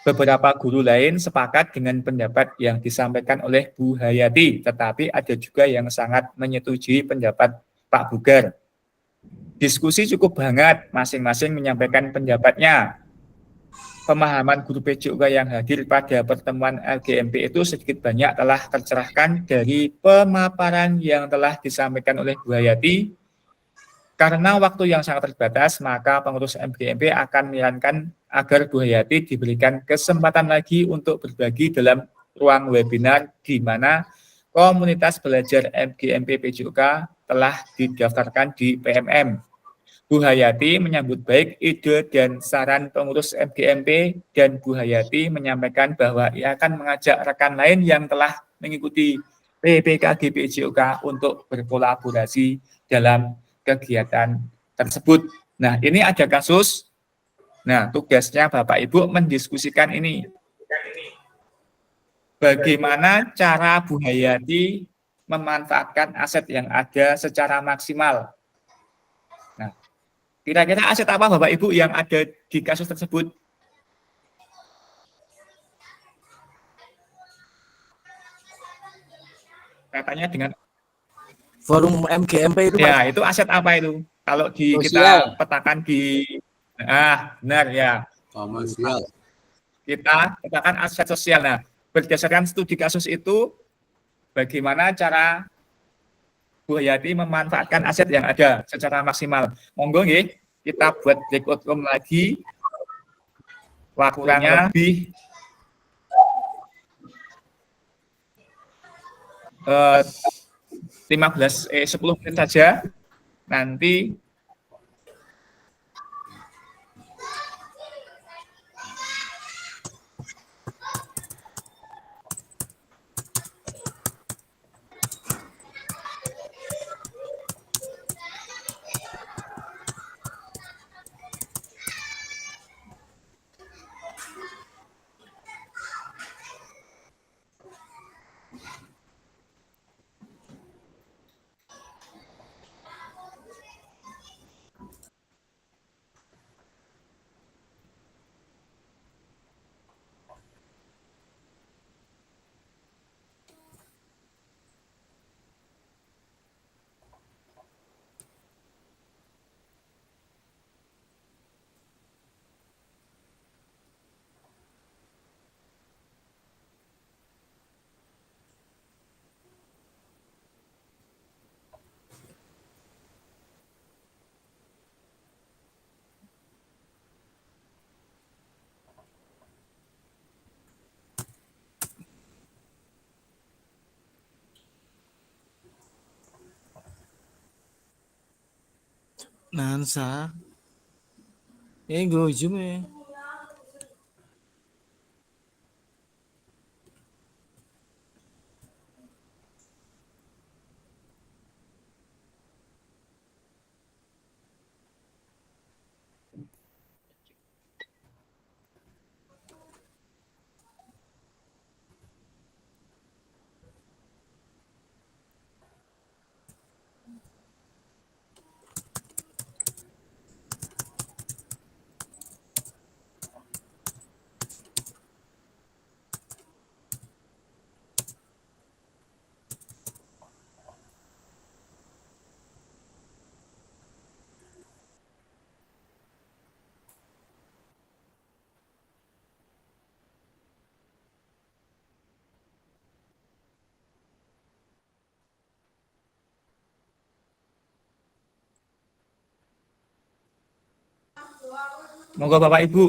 A: Beberapa guru lain sepakat dengan pendapat yang disampaikan oleh Bu Hayati, tetapi ada juga yang sangat menyetujui pendapat Pak Bugar. Diskusi cukup hangat, masing-masing menyampaikan pendapatnya. Pemahaman guru PJOK yang hadir pada pertemuan LGMP itu sedikit banyak telah tercerahkan dari pemaparan yang telah disampaikan oleh Bu Hayati. Karena waktu yang sangat terbatas, maka pengurus MGMP akan menyarankan agar Bu Hayati diberikan kesempatan lagi untuk berbagi dalam ruang webinar di mana komunitas belajar MGMP PJOK telah didaftarkan di PMM. Bu Hayati menyambut baik ide dan saran pengurus MGMP dan Bu Hayati menyampaikan bahwa ia akan mengajak rekan lain yang telah mengikuti PPKG PJOK untuk berkolaborasi dalam kegiatan tersebut. Nah, ini ada kasus. Nah, tugasnya Bapak Ibu mendiskusikan ini. Bagaimana cara Bu Hayati memanfaatkan aset yang ada secara maksimal. Nah, kira-kira aset apa Bapak Ibu yang ada di kasus tersebut? Katanya dengan
J: forum MGMP itu
A: ya, itu aset apa itu? Kalau kita petakan di benar ya.
E: Komersial.
A: Kita katakan aset sosial. Nah, berdasarkan studi kasus itu, bagaimana cara Bu Hayati memanfaatkan aset yang ada secara maksimal? Monggo nggih, kita buat breakout room lagi. Waktunya lebih 10 menit saja. Nanti
J: Nansa. Gue zoom ya.
A: Monggo Bapak Ibu.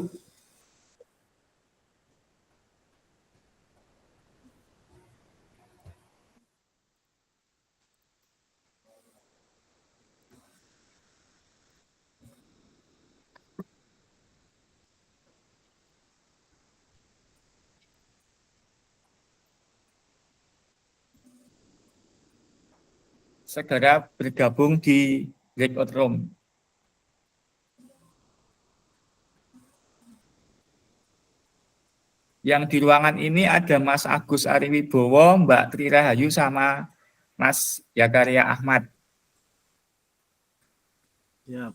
A: Segera bergabung di breakout room. Yang di ruangan ini ada Mas Agus Ariwibowo, Mbak Tri Rahayu, sama Mas Yakaria Ahmad.
J: Ya.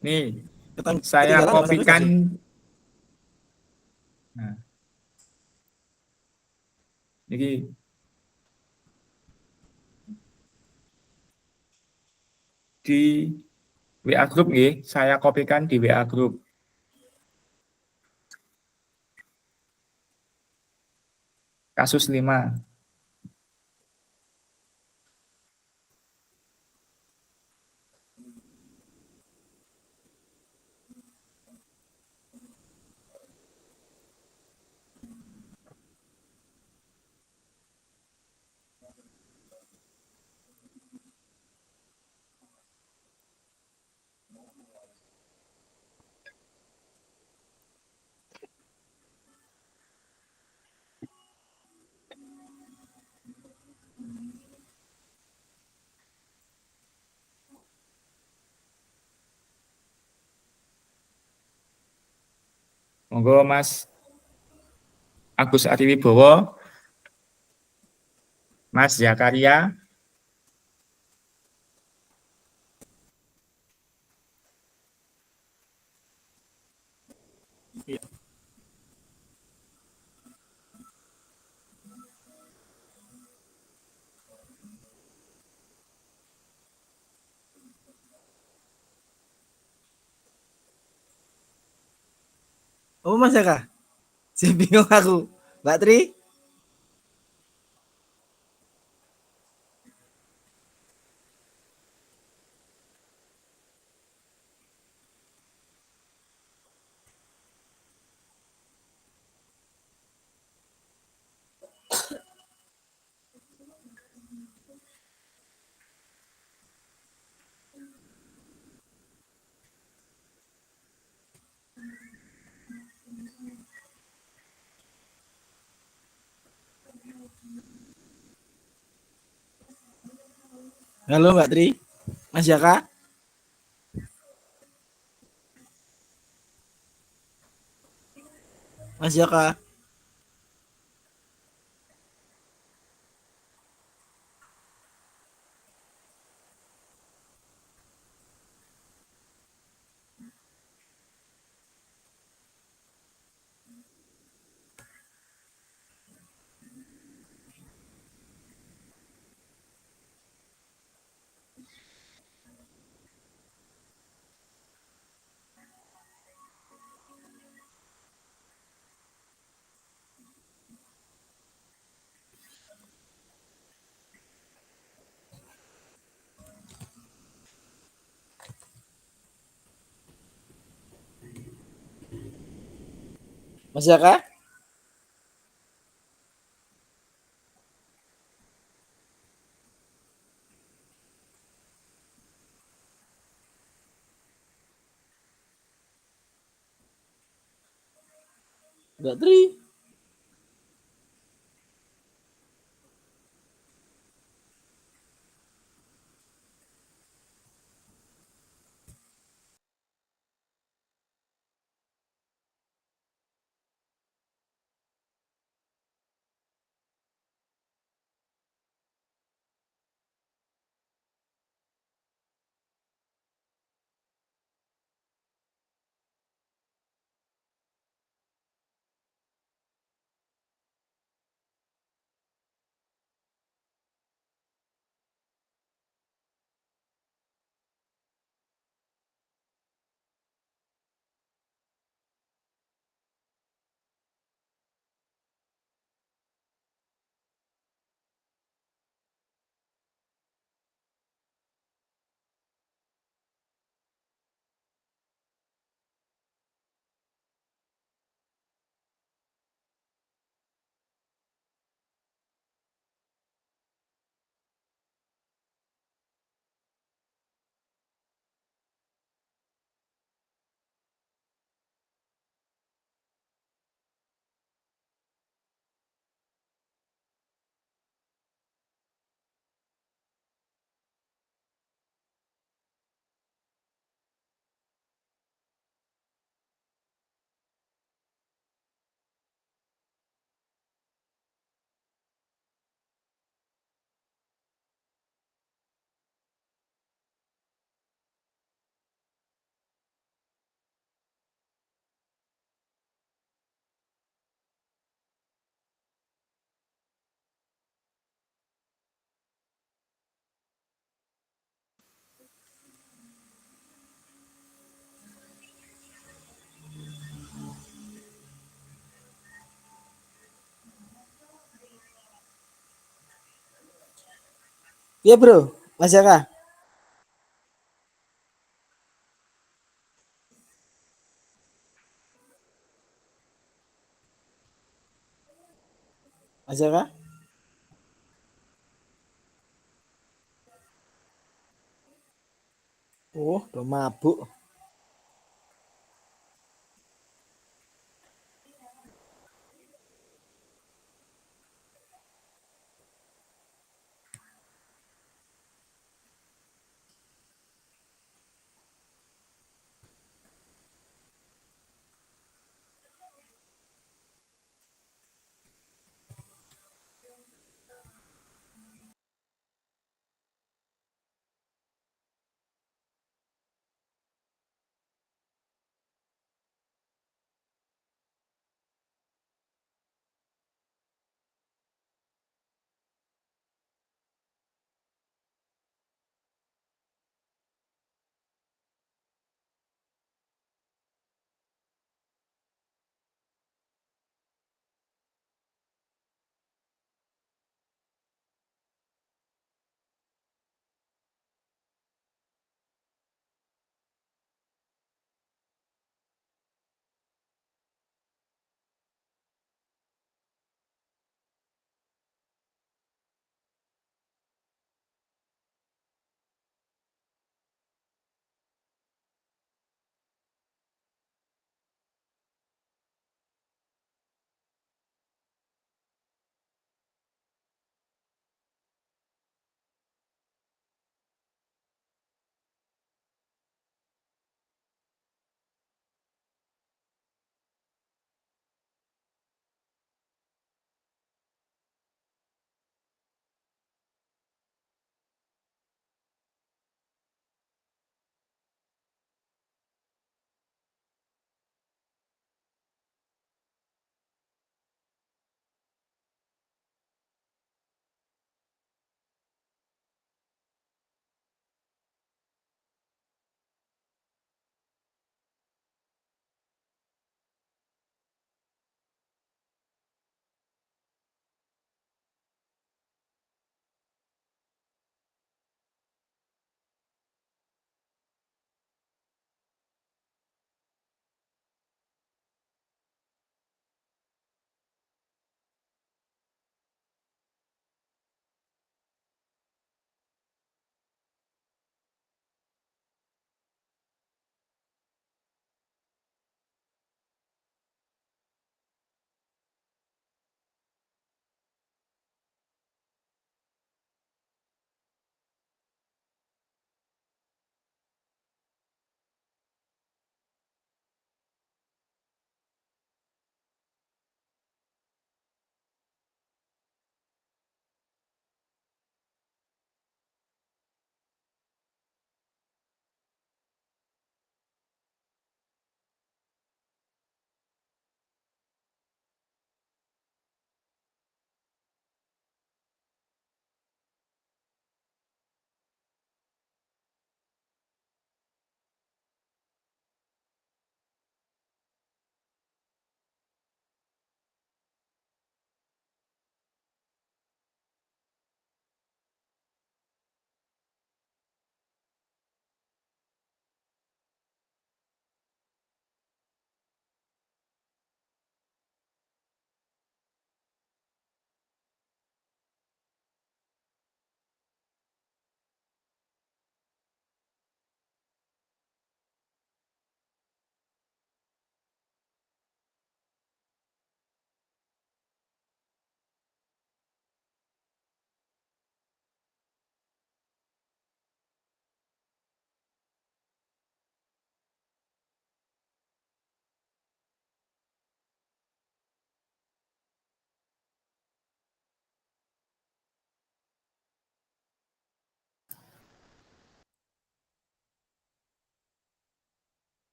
A: Nih, saya
J: Ketinggalan bahasa Inggris
A: kopikan.
J: nggak sih?
A: Nah, ini di WA Group nih, saya kopikan di WA Group. Kasus 5. Monggo Mas Agus Ariwibowo, Mas Zakaria,
J: Iya. Oh Mas ya kak? Saya bingung aku. Mbak Tri? Halo Mbak Tri? Mas Jaka? Mas Jaka? Mas Jaka? Mbak Tri? Iya bro, Mas Jaka. Mas Jaka. Oh, udah mabuk.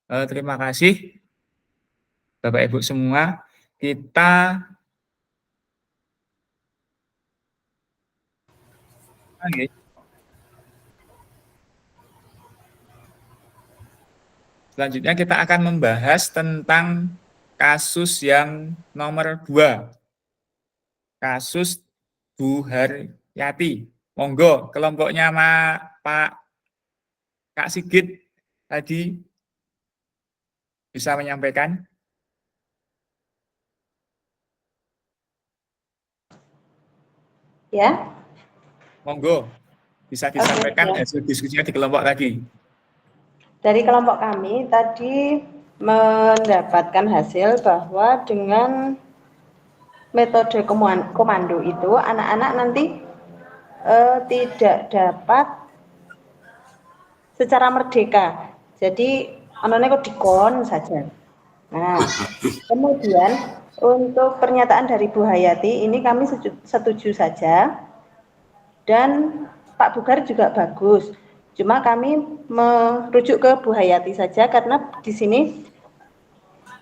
A: Terima kasih Bapak Ibu semua. Kita selanjutnya kita akan membahas tentang kasus yang nomor 2. Kasus Bu Haryati. Monggo kelompoknya Pak Kak Sigit tadi bisa menyampaikan.
I: Ya,
A: Monggo bisa disampaikan hasil diskusinya di kelompok tadi.
I: dari kelompok kami tadi mendapatkan hasil bahwa dengan metode komando itu anak-anak nanti tidak dapat secara merdeka. Jadi anaknya kok dikon saja. Nah, kemudian untuk pernyataan dari Bu Hayati ini kami setuju saja, dan Pak Bugar juga bagus. Cuma kami merujuk ke Bu Hayati saja karena di sini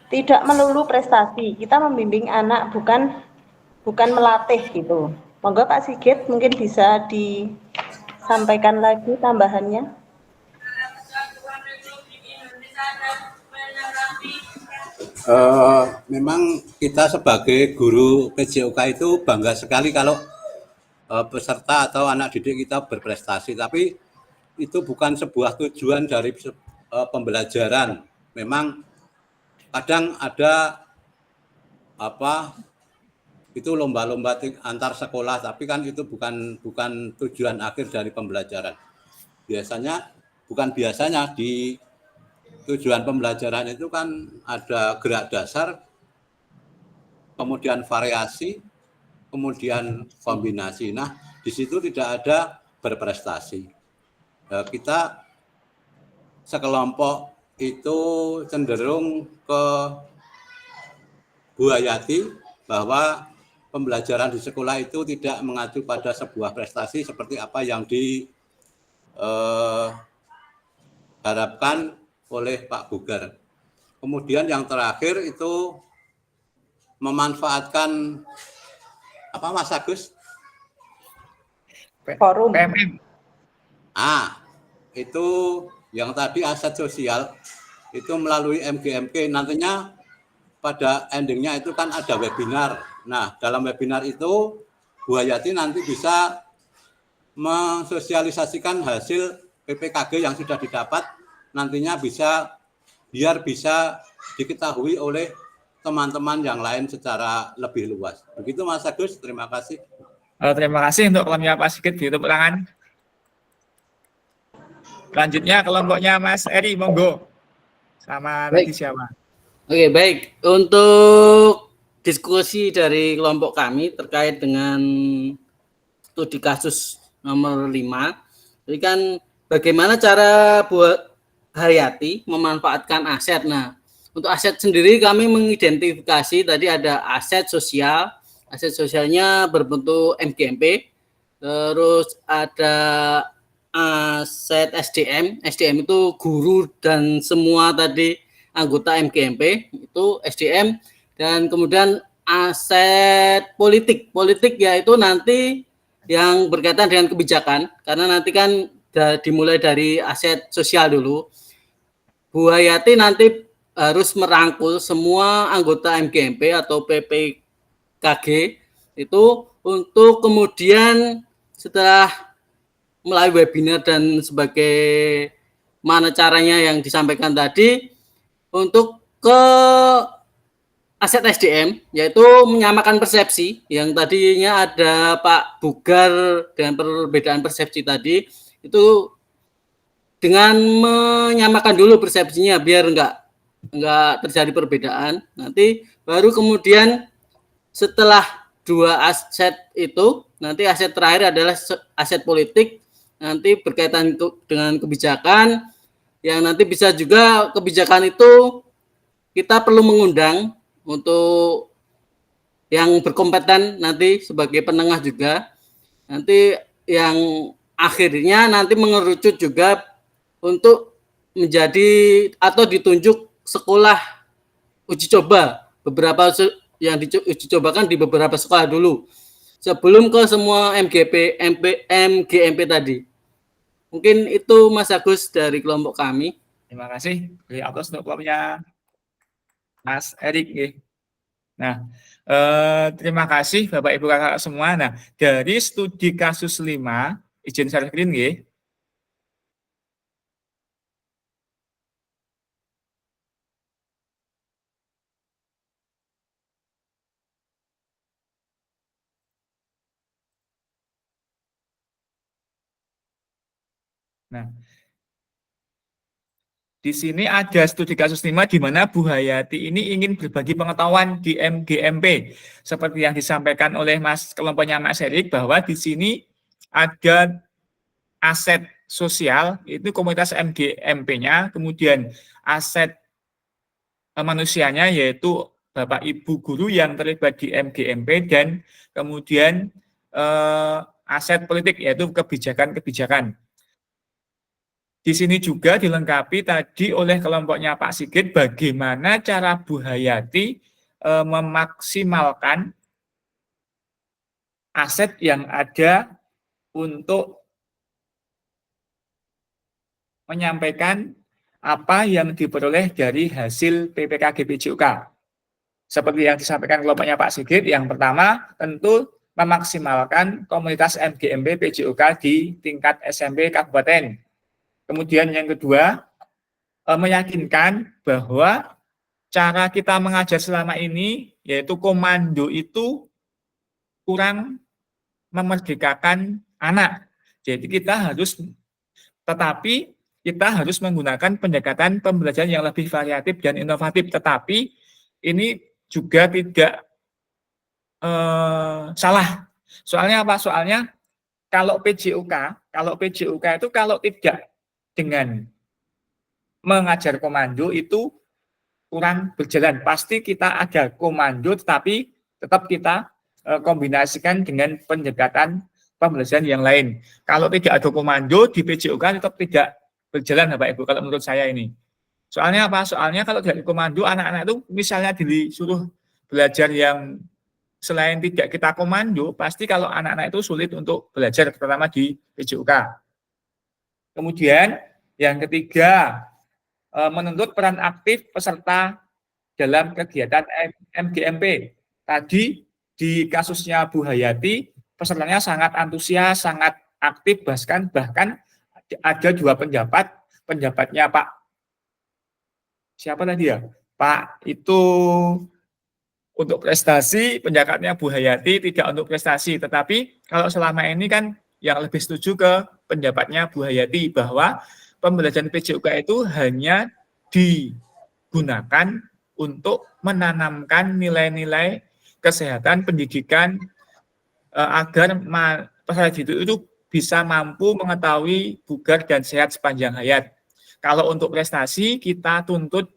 I: tidak melulu prestasi. Kita membimbing anak, bukan melatih gitu. Monggo Pak Sigit mungkin bisa disampaikan lagi tambahannya.
E: Memang kita sebagai guru PJOK itu bangga sekali kalau peserta atau anak didik kita berprestasi, tapi itu bukan sebuah tujuan dari pembelajaran. Memang kadang ada itu lomba-lomba antar sekolah, tapi kan itu bukan tujuan akhir dari pembelajaran. Biasanya di tujuan pembelajaran itu kan ada gerak dasar, kemudian variasi, kemudian kombinasi. Nah, di situ tidak ada berprestasi. Kita sekelompok itu cenderung ke Bu Hayati bahwa pembelajaran di sekolah itu tidak mengacu pada sebuah prestasi seperti apa yang diharapkan oleh Pak Bugar. Kemudian yang terakhir itu memanfaatkan apa Mas Agus?
I: Forum.
A: PMM.
E: Itu yang tadi aset sosial itu melalui MGMK, nantinya pada endingnya itu kan ada webinar. Nah, dalam webinar itu Bu Hayati nanti bisa mensosialisasikan hasil PPKG yang sudah didapat, nantinya biar bisa diketahui oleh teman-teman yang lain secara lebih luas. Begitu Mas Agus, terima kasih.
A: Terima kasih untuk kelompoknya Pak Sigit, ditepuk tangan. Selanjutnya kelompoknya Mas Eri, monggo. Sama tadi siapa?
G: Oke, baik. Untuk diskusi dari kelompok kami terkait dengan studi kasus nomor 5, jadi kan bagaimana cara buat Hayati memanfaatkan aset. Nah, untuk aset sendiri kami mengidentifikasi tadi ada aset sosial. Aset sosialnya berbentuk MGMP. Terus ada aset SDM. SDM itu guru dan semua tadi anggota MGMP itu SDM. Dan kemudian aset politik. Politik yaitu nanti yang berkaitan dengan kebijakan. Karena nanti kan dimulai dari aset sosial dulu. Bu Hayati nanti harus merangkul semua anggota MGMP atau PPKG itu untuk kemudian setelah melalui webinar dan sebagai mana caranya yang disampaikan tadi untuk ke aset SDM, yaitu menyamakan persepsi yang tadinya ada Pak Bugar dengan perbedaan persepsi tadi, itu dengan menyamakan dulu persepsinya biar enggak terjadi perbedaan. Nanti baru kemudian setelah dua aset itu, nanti aset terakhir adalah aset politik, nanti berkaitan dengan kebijakan, yang nanti bisa juga kebijakan itu kita perlu mengundang untuk yang berkompeten nanti sebagai penengah juga. Nanti yang akhirnya nanti mengerucut juga untuk menjadi atau ditunjuk sekolah uji coba, beberapa yang diuji cobakan di beberapa sekolah dulu sebelum ke semua MGMP tadi. Mungkin itu Mas Agus dari kelompok kami.
A: Terima kasih. Beri aplaus untuk kelompoknya Mas Erik. Nah, terima kasih Bapak Ibu Kakak semua. Nah, dari studi kasus 5 izin share screen nggih. Nah, di sini ada studi kasus 5 di mana Bu Hayati ini ingin berbagi pengetahuan di MGMP. Seperti yang disampaikan oleh kelompoknya Mas Erik, bahwa di sini ada aset sosial, itu komunitas MGMP-nya, kemudian aset manusianya, yaitu Bapak Ibu guru yang terlibat di MGMP, dan kemudian aset politik, yaitu kebijakan-kebijakan. Di sini juga dilengkapi tadi oleh kelompoknya Pak Sigit bagaimana cara Bu Hayati memaksimalkan aset yang ada untuk menyampaikan apa yang diperoleh dari hasil PPKG PJOK. Seperti yang disampaikan kelompoknya Pak Sigit, yang pertama tentu memaksimalkan komunitas MGMP PJOK di tingkat SMP kabupaten. Kemudian yang kedua, meyakinkan bahwa cara kita mengajar selama ini, yaitu komando itu kurang memerdekakan anak. Jadi kita harus menggunakan pendekatan pembelajaran yang lebih variatif dan inovatif. Tetapi ini juga tidak salah. Soalnya apa? Soalnya kalau PJOK itu kalau tidak dengan mengajar komando itu kurang berjalan. Pasti kita ada komando, tetapi tetap kita kombinasikan dengan pendekatan pembelajaran yang lain. Kalau tidak ada komando di PJOK tetap tidak berjalan, Bapak Ibu, kalau menurut saya ini. Soalnya apa? Soalnya kalau dari komando, anak-anak itu misalnya disuruh belajar yang selain tidak kita komando, pasti kalau anak-anak itu sulit untuk belajar, terutama di PJOK. Kemudian yang ketiga, menuntut peran aktif peserta dalam kegiatan MGMP. Tadi di kasusnya Bu Hayati, pesertanya sangat antusias, sangat aktif, bahkan ada dua penjabatnya Pak. Siapa tadi ya? Pak itu untuk prestasi, penjabatnya Bu Hayati tidak untuk prestasi. Tetapi kalau selama ini kan yang lebih setuju ke pendapatnya Bu Hayati bahwa pembelajaran PJOK itu hanya digunakan untuk menanamkan nilai-nilai kesehatan pendidikan agar peserta didik itu bisa mampu mengetahui bugar dan sehat sepanjang hayat. Kalau untuk prestasi kita tuntut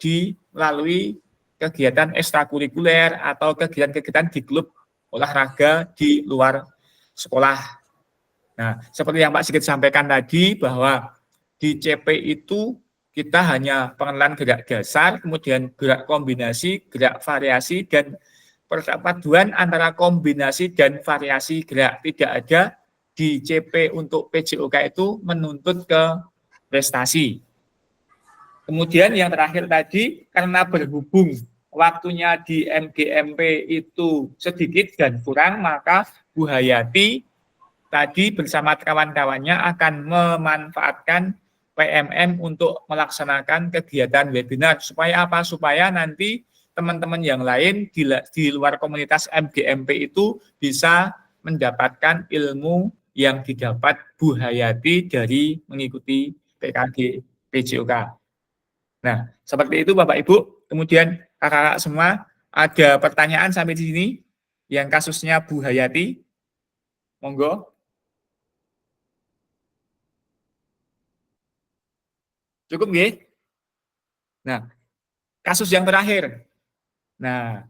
A: melalui kegiatan ekstrakurikuler atau kegiatan-kegiatan di klub olahraga di luar sekolah. Nah, seperti yang Pak Sigit sampaikan tadi bahwa di CP itu kita hanya pengenalan gerak dasar, kemudian gerak kombinasi, gerak variasi, dan perpaduan antara kombinasi dan variasi gerak. Tidak ada di CP untuk PJOK itu menuntut ke prestasi. Kemudian yang terakhir tadi, karena berhubung waktunya di MGMP itu sedikit dan kurang, maka Bu Hayati tadi bersama kawan-kawannya akan memanfaatkan PMM untuk melaksanakan kegiatan webinar. Supaya apa? Supaya nanti teman-teman yang lain di luar komunitas MGMP itu bisa mendapatkan ilmu yang didapat Bu Hayati dari mengikuti PKG PJOK. Nah, seperti itu Bapak Ibu. Kemudian kakak-kakak semua, ada pertanyaan sampai di sini yang kasusnya Bu Hayati? Monggo. Cukup nggih? Nah, kasus yang terakhir. Nah,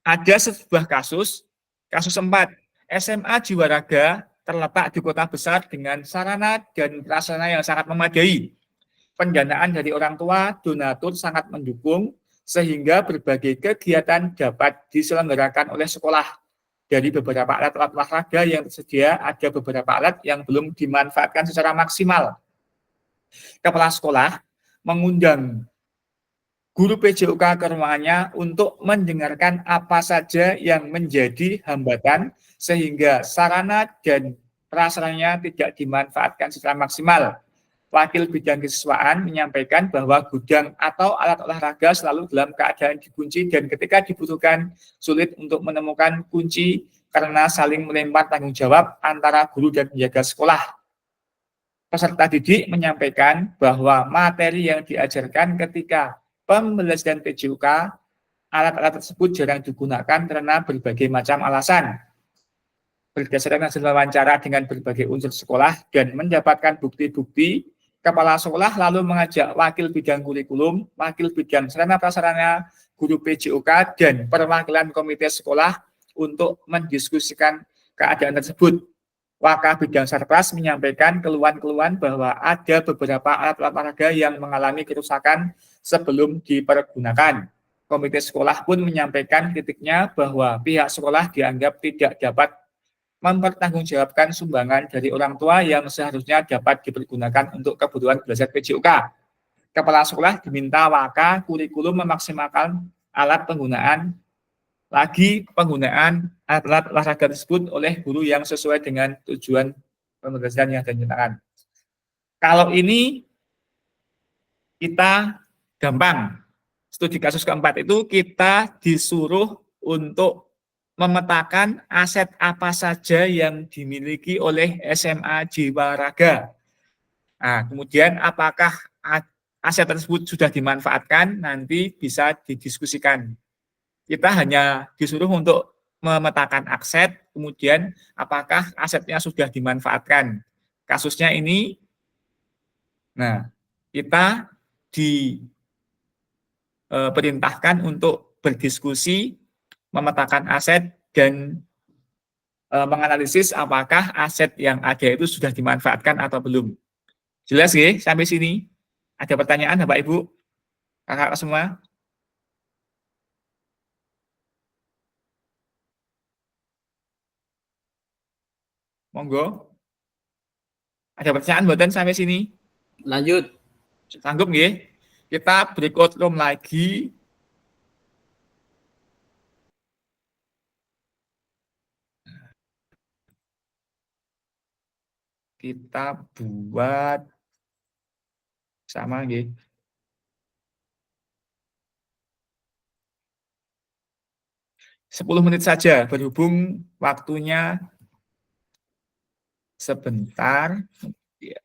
A: ada sebuah kasus 4. SMA Jiwa Raga terletak di kota besar dengan sarana dan prasarana yang sangat memadai. Pendanaan dari orang tua, donatur sangat mendukung, sehingga berbagai kegiatan dapat diselenggarakan oleh sekolah. Dari beberapa alat-alat olahraga yang tersedia, ada beberapa alat yang belum dimanfaatkan secara maksimal. Kepala sekolah mengundang guru PJOK ke ruangannya untuk mendengarkan apa saja yang menjadi hambatan sehingga sarana dan prasaranya tidak dimanfaatkan secara maksimal. Wakil bidang kesiswaan menyampaikan bahwa gudang atau alat olahraga selalu dalam keadaan dikunci dan ketika dibutuhkan sulit untuk menemukan kunci karena saling melempar tanggung jawab antara guru dan penjaga sekolah. Peserta didik menyampaikan bahwa materi yang diajarkan ketika pembelajaran PJUK, alat-alat tersebut jarang digunakan karena berbagai macam alasan. Berdasarkan hasil wawancara dengan berbagai unsur sekolah dan mendapatkan bukti-bukti, kepala sekolah lalu mengajak wakil bidang kurikulum, wakil bidang sarana prasarana, guru PJOK, dan perwakilan komite sekolah untuk mendiskusikan keadaan tersebut. Waka bidang Sarpras menyampaikan keluhan-keluhan bahwa ada beberapa alat olahraga yang mengalami kerusakan sebelum dipergunakan. Komite sekolah pun menyampaikan kritiknya bahwa pihak sekolah dianggap tidak dapat mempertanggungjawabkan sumbangan dari orang tua yang seharusnya dapat dipergunakan untuk kebutuhan belajar PJUK. Kepala sekolah diminta waka kurikulum memaksimalkan penggunaan alat olahraga tersebut oleh guru yang sesuai dengan tujuan pembelajaran yang dinyatakan. Kalau ini kita gampang. Studi kasus keempat itu kita disuruh untuk memetakan aset apa saja yang dimiliki oleh SMA Jiwa Raga. Nah, kemudian apakah aset tersebut sudah dimanfaatkan, nanti bisa didiskusikan. Kita hanya disuruh untuk memetakan aset, kemudian apakah asetnya sudah dimanfaatkan. Kasusnya ini, nah, kita diperintahkan untuk berdiskusi memetakan aset dan menganalisis apakah aset yang ada itu sudah dimanfaatkan atau belum. Jelas ya sampai sini? Ada pertanyaan Bapak Ibu? Kakak semua? Monggo. Ada pertanyaan buatan sampai sini?
G: Lanjut.
A: Sanggup nggih? Kita berikut room lagi. Kita buat sama nggih. Sepuluh menit saja, berhubung waktunya sebentar. Ya.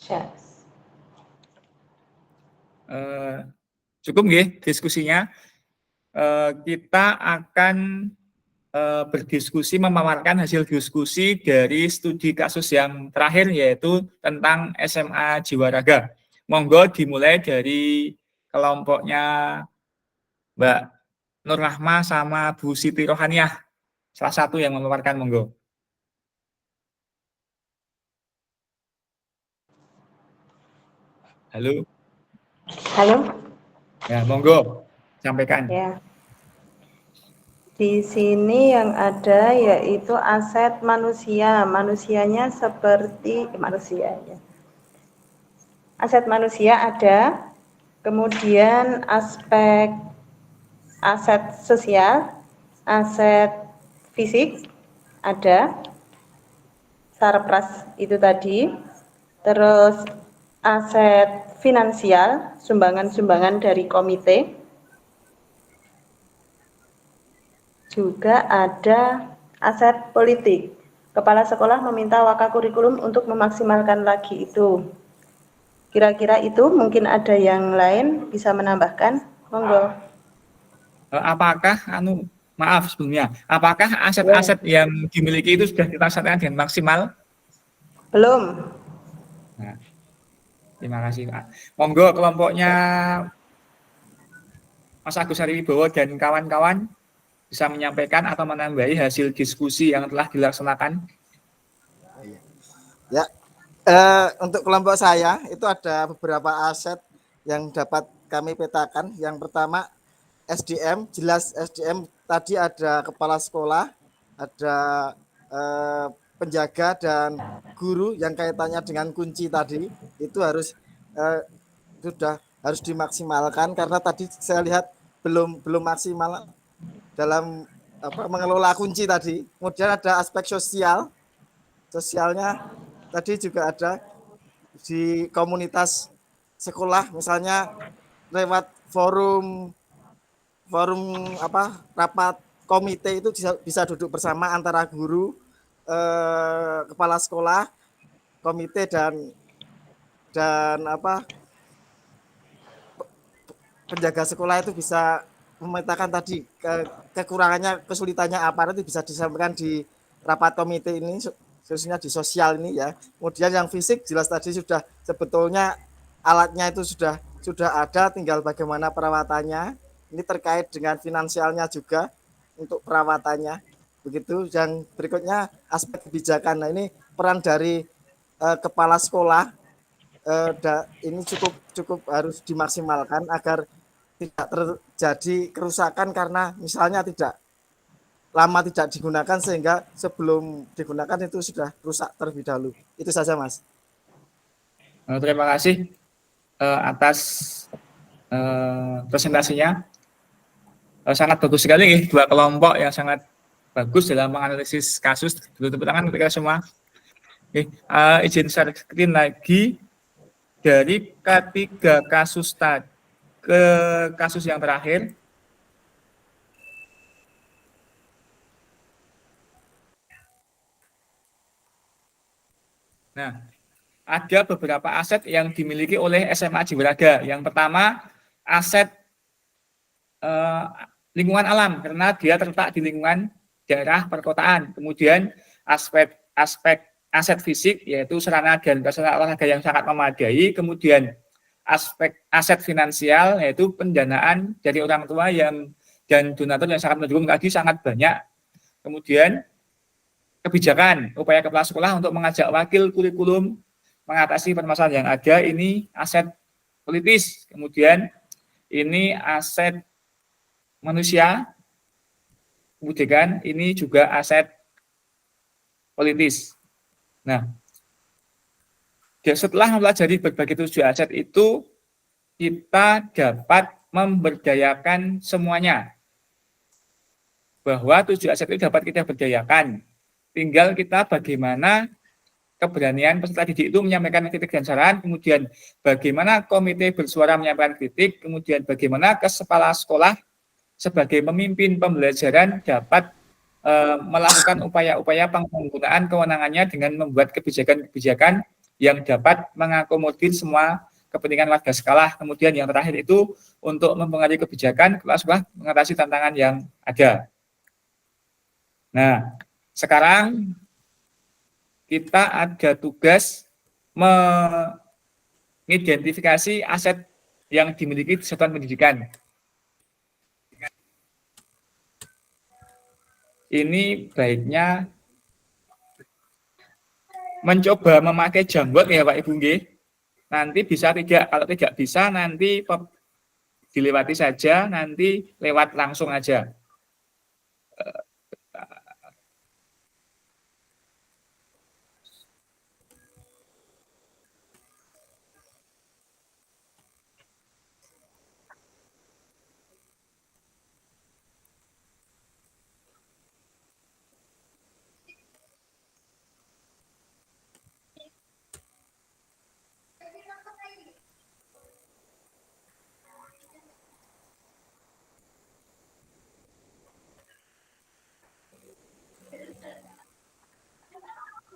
I: Yes.
A: Cukup nggih diskusinya. Kita akan berdiskusi, memaparkan hasil diskusi dari studi kasus yang terakhir, yaitu tentang SMA Jiwaraga. Monggo dimulai dari kelompoknya Mbak Nur Rahma sama Bu Siti Rohaniah. Salah satu yang memaparkan, monggo. Halo.
I: Halo.
A: Ya, monggo sampaikan.
I: Ya. Di sini yang ada yaitu aset manusia. Manusianya seperti manusia ya. Aset manusia ada, kemudian aspek aset sosial, aset fisik ada, sarpras itu tadi, terus aset finansial, sumbangan-sumbangan dari komite, juga ada aset politik. Kepala sekolah meminta wakakurikulum untuk memaksimalkan lagi itu. Kira-kira itu, mungkin ada yang lain bisa menambahkan, monggo.
A: Apakah maaf sebelumnya, apakah aset-aset yang dimiliki itu sudah dilaksanakan dengan maksimal?
I: Belum.
A: Nah, terima kasih, Pak. Monggo kelompoknya Mas Agus Hariwibowo dan kawan-kawan bisa menyampaikan atau menambahi hasil diskusi yang telah dilaksanakan.
J: Ya, untuk kelompok saya itu ada beberapa aset yang dapat kami petakan. Yang pertama SDM, jelas SDM tadi ada kepala sekolah, ada penjaga dan guru yang kaitannya dengan kunci tadi itu harus sudah harus dimaksimalkan karena tadi saya lihat belum maksimal dalam mengelola kunci tadi. Kemudian ada aspek sosialnya tadi juga ada di komunitas sekolah, misalnya lewat forum rapat komite itu bisa duduk bersama antara guru, kepala sekolah, komite dan penjaga sekolah itu bisa memetakan tadi kekurangannya, kesulitannya apa, nanti bisa disampaikan di rapat komite ini, khususnya di sosial ini ya. Kemudian yang fisik jelas tadi sudah sebetulnya alatnya itu sudah ada, tinggal bagaimana perawatannya. Ini terkait dengan finansialnya juga untuk perawatannya. Begitu. Yang berikutnya aspek kebijakan. Nah, ini peran dari kepala sekolah ini cukup harus dimaksimalkan agar tidak terjadi kerusakan karena misalnya tidak digunakan sehingga sebelum digunakan itu sudah rusak terlebih dahulu. Itu saja, Mas.
A: Terima kasih atas presentasinya. Sangat bagus sekali, dua kelompok yang sangat bagus dalam menganalisis kasus. Tepuk tangan untuk kita semua. Izin share screen lagi dari ketiga kasus tadi ke kasus yang terakhir. Nah, ada beberapa aset yang dimiliki oleh SMA Jiwaraga. Yang pertama, aset lingkungan alam, karena dia terletak di lingkungan daerah perkotaan. Kemudian aspek aset fisik, yaitu sarana dan prasarana olahraga yang sangat memadai. Kemudian aspek aset finansial, yaitu pendanaan dari orang tua dan donatur yang sangat mendukung tadi sangat banyak. Kemudian kebijakan, upaya kepala sekolah untuk mengajak wakil kurikulum mengatasi permasalahan yang ada, ini aset politis. Kemudian ini aset manusia, kemudian ini juga aset politis. Nah, setelah mempelajari berbagai 7 aset itu, kita dapat memberdayakan semuanya. Bahwa 7 aset itu dapat kita berdayakan. Tinggal kita bagaimana keberanian peserta didik itu menyampaikan kritik dan saran, kemudian bagaimana komite bersuara menyampaikan kritik, kemudian bagaimana kepala sekolah sebagai pemimpin pembelajaran dapat melakukan upaya-upaya penggunaan kewenangannya dengan membuat kebijakan-kebijakan yang dapat mengakomodir semua kepentingan warga skala. Kemudian yang terakhir itu untuk mempengaruhi kebijakan kepala mengatasi tantangan yang ada. Nah, sekarang kita ada tugas mengidentifikasi aset yang dimiliki satuan pendidikan. Ini baiknya mencoba memakai Jamboard ya Pak Ibu nggih. Nanti bisa tidak, kalau tidak bisa nanti dilewati saja, nanti lewat langsung aja.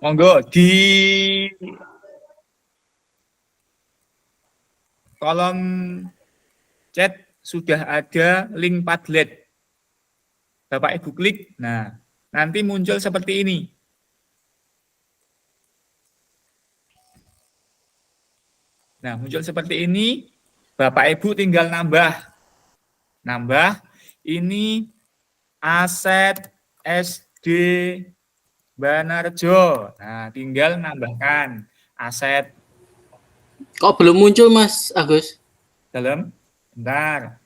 A: Monggo di kolom chat sudah ada link Padlet. Bapak Ibu klik, nah nanti muncul seperti ini. Nah, muncul seperti ini, Bapak Ibu tinggal nambah. Ini aset SD Banarjo. Nah, tinggal nambahkan aset.
G: Kok belum muncul Mas Agus?
A: Dalam, bentar.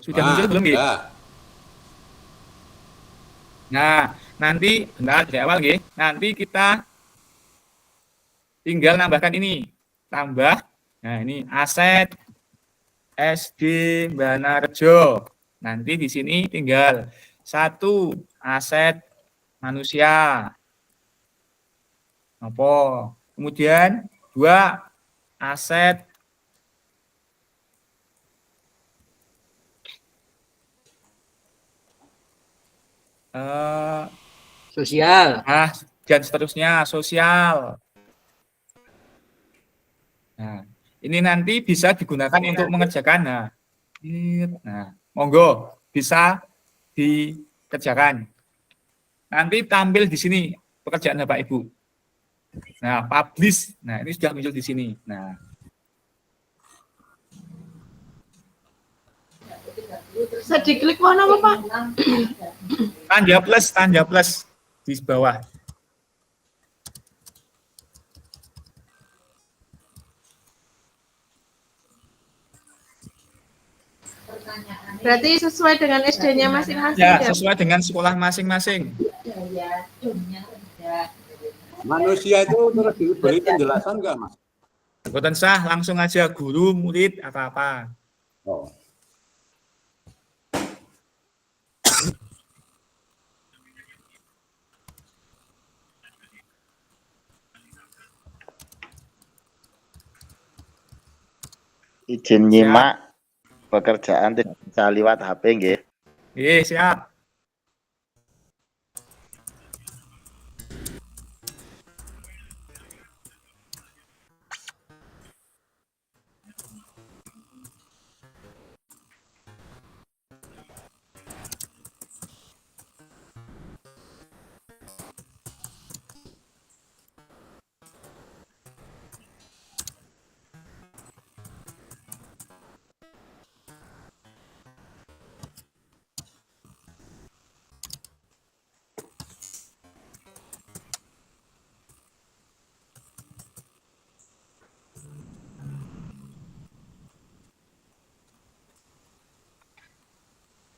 A: Sudah muncul belum gitu? Nah, nanti bentar dari awal nggih. Nanti kita tinggal nambahkan ini. Tambah. Nah, ini aset SD Banarjo. Nanti di sini tinggal 1 aset manusia. Apa? Kemudian 2 aset
G: sosial.
A: Nah, dan seterusnya sosial. Nah, ini nanti bisa digunakan untuk mengerjakan. Nah, monggo bisa dikerjakan. Nanti tampil di sini pekerjaan Bapak Ibu. Nah, publish. Nah, ini sudah muncul di sini. Nah,
H: Bisa diklik mana Bapak?
A: tanda plus di bawah.
H: Berarti sesuai dengan SD-nya masing-masing
A: Ya, sesuai dengan sekolah masing-masing.
E: Manusia itu terus diberi penjelasan nggak, Mas?
A: Boten sah, langsung aja guru, murid, apa-apa.
E: Oh.
D: Izin nyimak pekerjaan tidak bisa lewat HP nggih.
A: Iya, siap.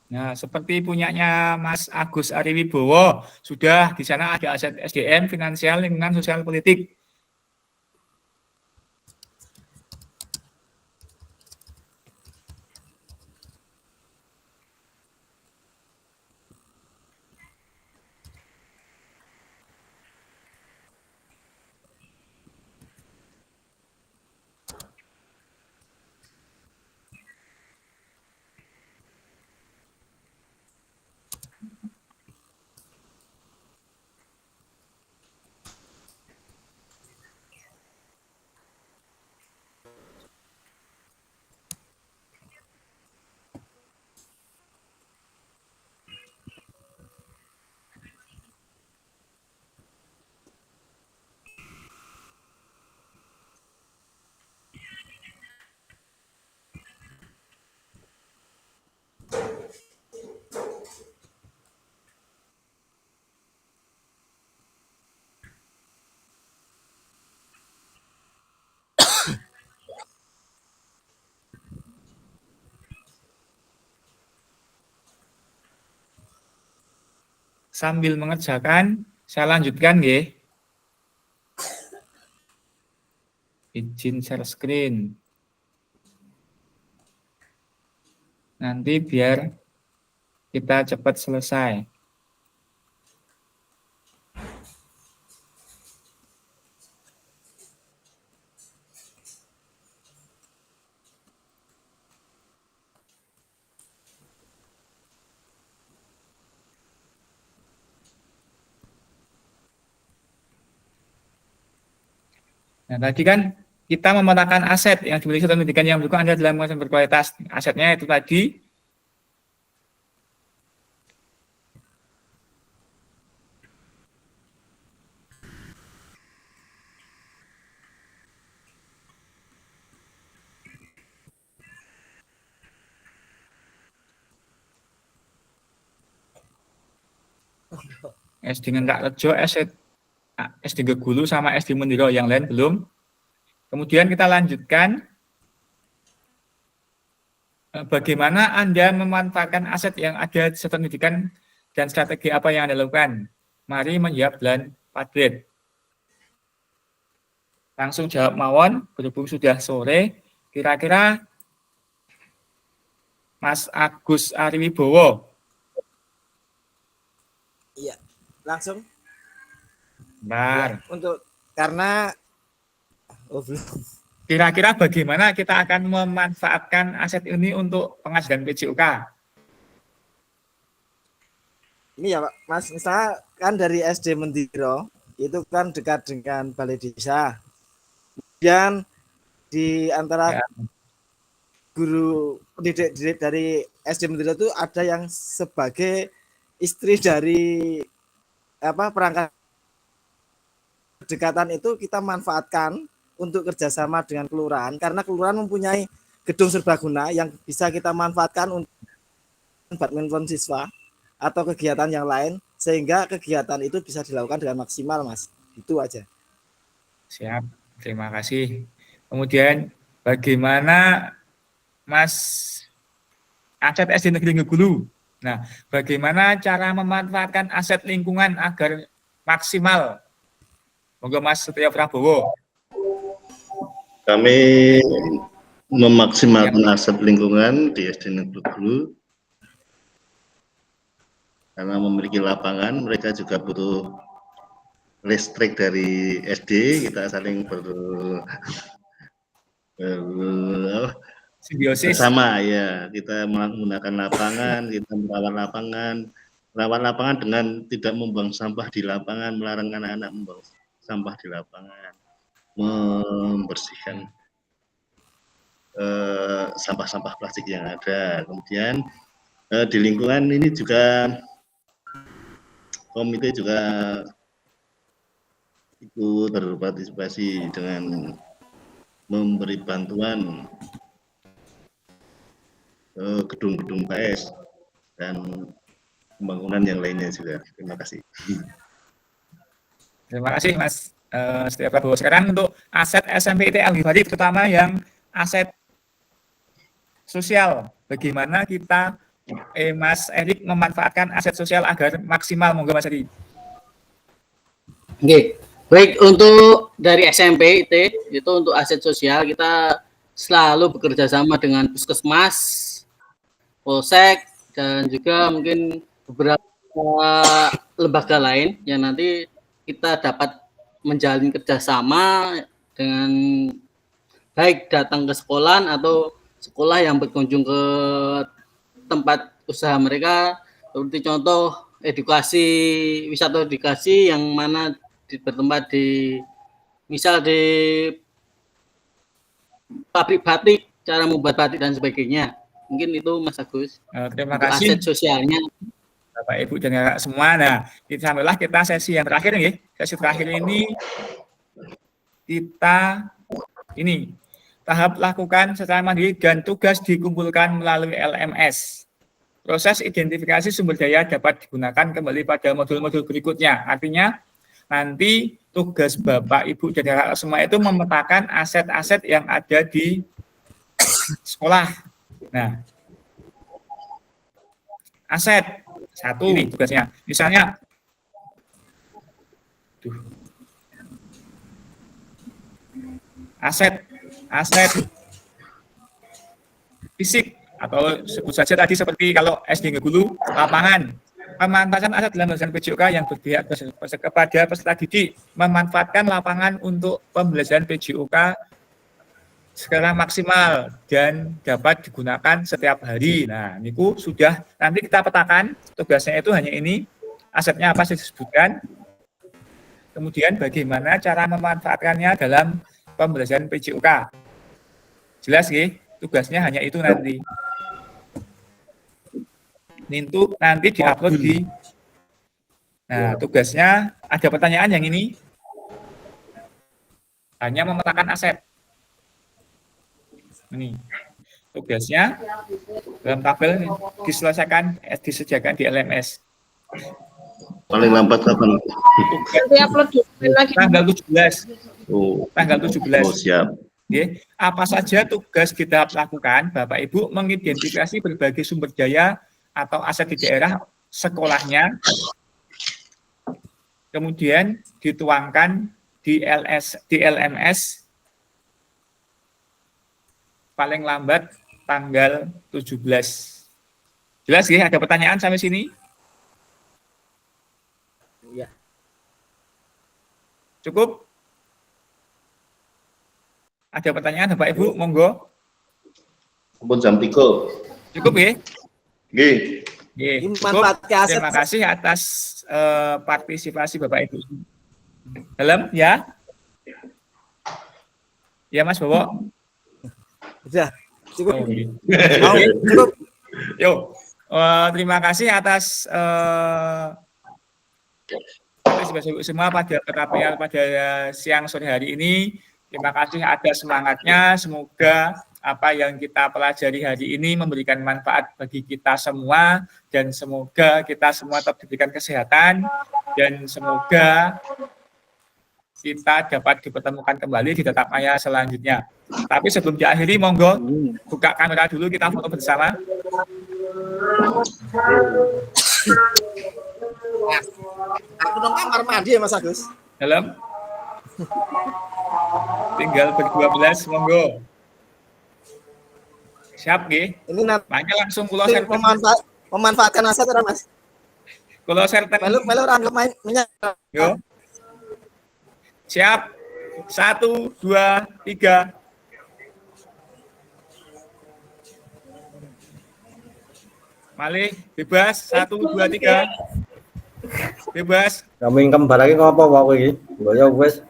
A: Nah, seperti punyanya Mas Agus Ariwibowo, sudah di sana ada aset SDM, finansial, lingkungan, sosial, politik. sambil mengerjakan, saya lanjutkan nggih. Izin share screen. Nanti biar kita cepat selesai. Nah, tadi kan kita memetakan aset yang dimiliki satuan pendidikan yang mendukung Anda dalam pengajaran berkualitas. Asetnya itu tadi SD Ngendrak Rejo, SD Gegulu, sama SD Mendiro, yang lain belum. Kemudian kita lanjutkan. Bagaimana Anda memanfaatkan aset yang ada di satuan pendidikan dan strategi apa yang Anda lakukan? Mari menjawab dan Padlet. Langsung jawab mawon, berhubung sudah sore. Kira-kira Mas Agus Ariwibowo.
J: Iya, langsung.
A: Bentar.
J: Untuk karena belum.
A: Kira-kira bagaimana kita akan memanfaatkan aset ini untuk pengajaran PJOK?
J: Ini ya Pak, Mas, misalnya kan dari SD Mendiro itu kan dekat dengan Balai Desa. Kemudian di antara guru pendidik dari SD Mendiro itu ada yang sebagai istri dari perangkat kedekatan itu kita manfaatkan untuk kerjasama dengan kelurahan karena kelurahan mempunyai gedung serbaguna yang bisa kita manfaatkan untuk badminton siswa atau kegiatan yang lain sehingga kegiatan itu bisa dilakukan dengan maksimal, Mas. Itu aja.
A: Siap, terima kasih. Kemudian bagaimana Mas Acet SD Negeri Gegulu? Nah, bagaimana cara memanfaatkan aset lingkungan agar maksimal? Monggo Mas Setia Prabowo.
F: Kami memaksimalkan aset lingkungan di SD Negeri Gegulu karena memiliki lapangan, mereka juga butuh listrik dari SD, kita saling
A: simbiosis
F: bersama ya, kita menggunakan lapangan, kita merawat lapangan dengan tidak membuang sampah di lapangan, melarang anak-anak membuang sampah di lapangan, membersihkan sampah-sampah plastik yang ada. Kemudian di lingkungan ini juga komite juga ikut berpartisipasi dengan memberi bantuan gedung-gedung PS dan pembangunan yang lainnya juga. Terima kasih.
A: Terima kasih Mas Setia Prabowo. Sekarang untuk aset SMP IT Al-Ghifari, terutama yang aset sosial. Bagaimana kita Mas Erik memanfaatkan aset sosial agar maksimal? Monggo Mas Erik.
G: Oke, baik, untuk dari SMP itu untuk aset sosial kita selalu bekerja sama dengan puskesmas, polsek, dan juga mungkin beberapa lembaga lain yang nanti kita dapat menjalin kerjasama dengan baik datang ke sekolah atau sekolah yang berkunjung ke tempat usaha mereka, seperti contoh wisata edukasi yang mana bertempat di misal di pabrik batik, cara membuat batik dan sebagainya. Mungkin itu Mas Agus.
A: Terima kasih.
G: Aset sosialnya.
A: Bapak Ibu dan semua. Nah, sampailah kita sesi yang terakhir nih. Sesi terakhir ini kita tahap lakukan secara mandiri dan tugas dikumpulkan melalui LMS. Proses identifikasi sumber daya dapat digunakan kembali pada modul-modul berikutnya. Artinya nanti tugas Bapak, Ibu, dan kakak semua itu memetakan aset-aset yang ada di sekolah. Nah, aset satu ini tugasnya. Misalnya Aset fisik atau sebut saja tadi seperti kalau SD Ngegulu lapangan. Pemanfaatan aset dalam pembelajaran PJOK yang berpihak kepada peserta didik, memanfaatkan lapangan untuk pembelajaran PJOK secara maksimal dan dapat digunakan setiap hari. Nah, niku sudah nanti kita petakan, tugasnya itu hanya ini, asetnya apa saya disebutkan, kemudian bagaimana cara memanfaatkannya dalam pembelajaran PJOK. Jelas nggih? Tugasnya hanya itu nanti. Itu nanti diupload di. Nah, tugasnya ada pertanyaan yang ini. Hanya memetakan aset. Ini. Tugasnya dalam tabel ini diselesaikan, disediakan di LMS.
F: Paling lambat kapan?
H: Nanti upload lagi.
A: Tanggal 17.
F: Oh,
A: Tanggal 17.
F: oh siap.
A: Oke. Apa saja tugas kita lakukan, Bapak Ibu mengidentifikasi berbagai sumber daya atau aset di daerah sekolahnya, kemudian dituangkan di LMS paling lambat tanggal 17. Jelas ya? Ada pertanyaan sampai sini?
J: Iya.
A: Cukup? Ada pertanyaan Bapak Ibu? Monggo.
F: Ampun jam 3.
A: Cukup ya?
F: Nggih.
A: Terima kasih atas partisipasi Bapak Ibu. Dalam ya? Ya Mas Bowo.
J: Sudah, cukup.
A: Oh,
J: Cukup.
A: Yo, terima kasih atas partisipasi semua pada siang sore hari ini. Terima kasih atas semangatnya. Semoga apa yang kita pelajari hari ini memberikan manfaat bagi kita semua, dan semoga kita semua tetap diberikan kesehatan, dan semoga kita dapat dipertemukan kembali di tatap maya selanjutnya. Tapi sebelum diakhiri, monggo buka kamera dulu, kita foto bersama.
J: Aku dong kamar mandi ya Mas Agus.
A: Dalam. Tinggal ber-12, monggo. Siap nggih.
J: Ini
A: makanya langsung kula share
J: memanfaatkan aset ora Mas?
A: Kula share
J: melu rangkep minyak.
A: Yo. Siap. 1 2 3. Malih bebas 1 2 3. Bebas.
B: Kami kembar lagi ngapa wae iki? Ya wis.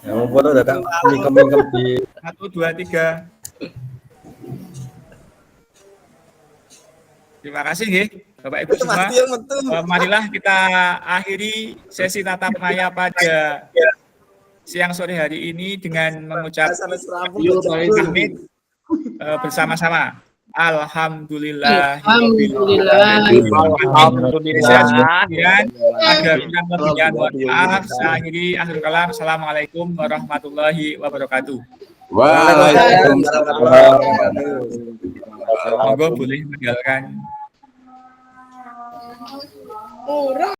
B: Yang foto datang mingkem di
A: 1 2 3. Terima kasih nggih Bapak Ibu semua. Marilah kita akhiri sesi tatap maya pada siang sore hari ini dengan mengucap pamit bersama-sama. Alhamdulillah. Alhamdulillah. Ada yang lebihnya mohon maaf. Saya akhiri akhir kalam. Assalamualaikum warahmatullahi wabarakatuh.
E: Waalaikumsalam.
A: Monggo boleh meninggalkan.